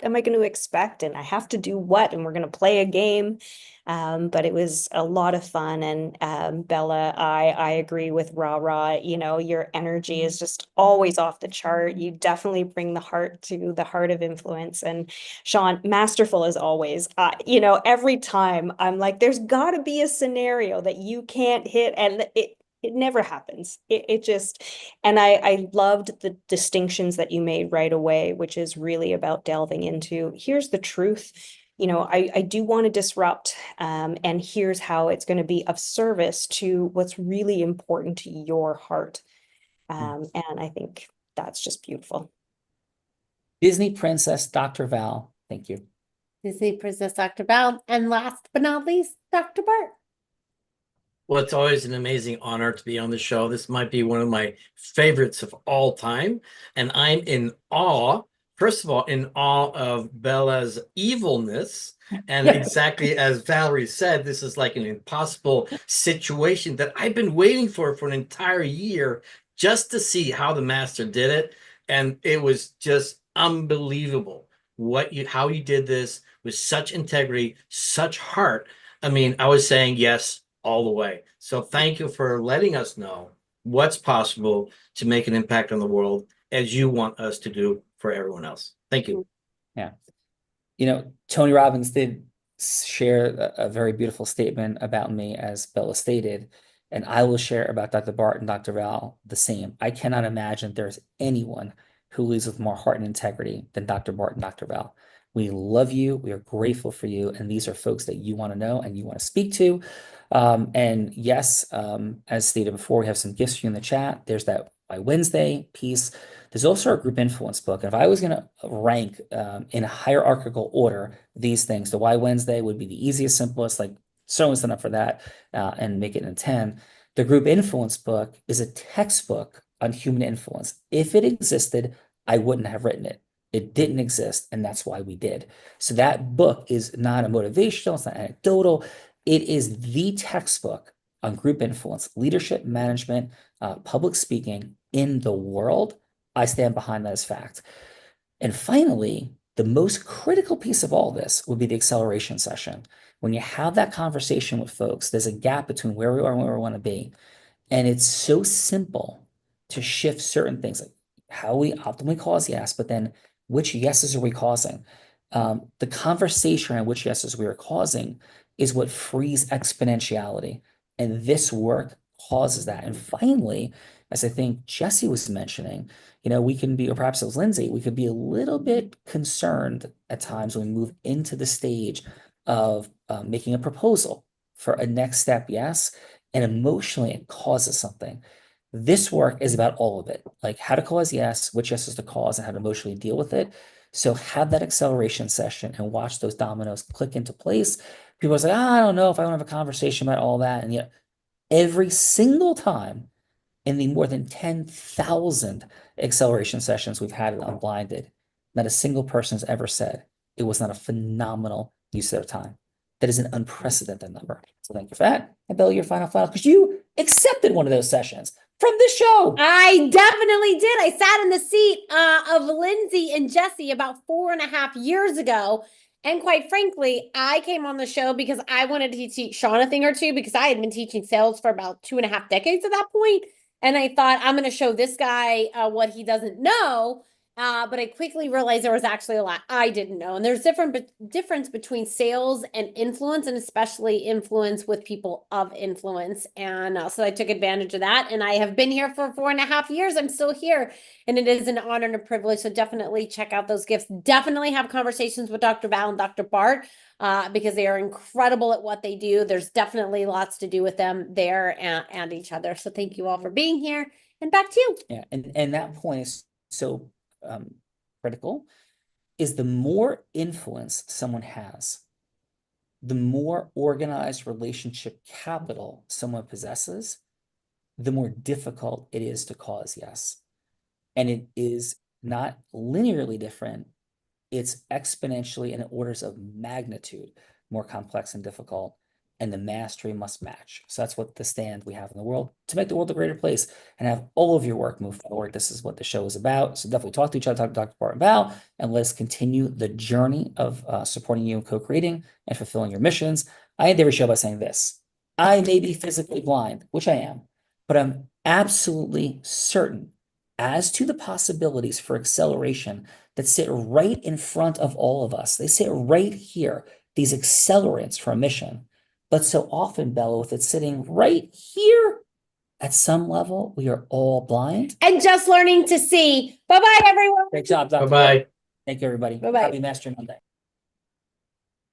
am I going to expect, and I have to do what, and we're going to play a game. But it was a lot of fun, and Bella, I agree with Ra. Your energy is just always off the chart. You definitely bring the heart to the heart of influence. And Sean, masterful as always. Every time I'm like, there's got to be a scenario that you can't hit, and it never happens. It just, and I loved the distinctions that you made right away, which is really about delving into, here's the truth. I do want to disrupt, and here's how it's going to be of service to what's really important to your heart. And I think that's just beautiful. Disney Princess Dr. Val, thank you. Disney Princess Dr. Val, and last but not least, Dr. Bart. Well, it's always an amazing honor to be on the show. This might be one of my favorites of all time, and I'm in awe. First of all, in awe of Bella's evilness. And exactly as Valerie said, this is like an impossible situation that I've been waiting for an entire year just to see how the master did it. And it was just unbelievable how you did this with such integrity, such heart. I mean, I was saying yes all the way. So thank you for letting us know what's possible to make an impact on the world as you want us to do for everyone else. Thank you. Yeah. Tony Robbins did share a very beautiful statement about me, as Bella stated, and I will share about Dr. Bart and Dr. Val the same. I cannot imagine there's anyone who leads with more heart and integrity than Dr. Bart and Dr. Val. We love you. We are grateful for you. And these are folks that you want to know and you want to speak to. And yes, as stated before, we have some gifts for you in the chat. There's that Why Wednesday piece. There's also our group influence book. And if I was going to rank in a hierarchical order these things, the Why Wednesday would be the easiest, simplest, like certainly sign up for that and make it in 10. The group influence book is a textbook on human influence. If it existed, I wouldn't have written it. It didn't exist, and that's why we did. So that book is not a motivational, it's not anecdotal. It is the textbook on group influence, leadership, management, public speaking in the world. I stand behind that as fact. And finally, the most critical piece of all this would be the acceleration session. When you have that conversation with folks, there's a gap between where we are and where we want to be. And it's so simple to shift certain things, like how we optimally cause yes, but then which yeses are we causing? The conversation around which yeses we are causing is what frees exponentiality. And this work causes that. And finally, as I think Jesse was mentioning, we can be, or perhaps it was Lindsay, we could be a little bit concerned at times when we move into the stage of making a proposal for a next step yes, and emotionally it causes something. This work is about all of it, like how to cause yes, which yeses to cause, and how to emotionally deal with it. So have that acceleration session and watch those dominoes click into place. People are like, I don't know if I want to have a conversation about all that. And yet every single time in the more than 10,000 acceleration sessions we've had Unblinded, not a single person has ever said it was not a phenomenal use of their time. That is an unprecedented number. So thank you for that. And Bill, your final, because you accepted one of those sessions from this show. I definitely did. I sat in the seat of Lindsay and Jesse about 4.5 years ago. And quite frankly, I came on the show because I wanted to teach Sean a thing or two, because I had been teaching sales for about 2.5 decades at that point. And I thought, I'm going to show this guy what he doesn't know. But I quickly realized there was actually a lot I didn't know. And there's difference between sales and influence, and especially influence with people of influence. And so I took advantage of that. And I have been here for 4.5 years. I'm still here. And it is an honor and a privilege. So definitely check out those gifts. Definitely have conversations with Dr. Val and Dr. Bart because they are incredible at what they do. There's definitely lots to do with them there and each other. So thank you all for being here. And back to you. Yeah, and that point is so critical, is the more influence someone has, the more organized relationship capital someone possesses, the more difficult it is to cause yes. And it is not linearly different, it's exponentially in orders of magnitude more complex and difficult, and the mastery must match. So that's what the stand we have in the world to make the world a greater place and have all of your work move forward. This is what the show is about. So definitely talk to each other, talk to Dr. Bart and Val, and let's continue the journey of supporting you and co-creating and fulfilling your missions. I end every show by saying this: I may be physically blind, which I am, but I'm absolutely certain as to the possibilities for acceleration that sit right in front of all of us. They sit right here, these accelerants for a mission. But so often, Bella, with it sitting right here, at some level, we are all blind. And just learning to see. Bye-bye, everyone. Great job, Dr. Bye-bye. Thank you, everybody. Bye-bye. Happy Master Monday.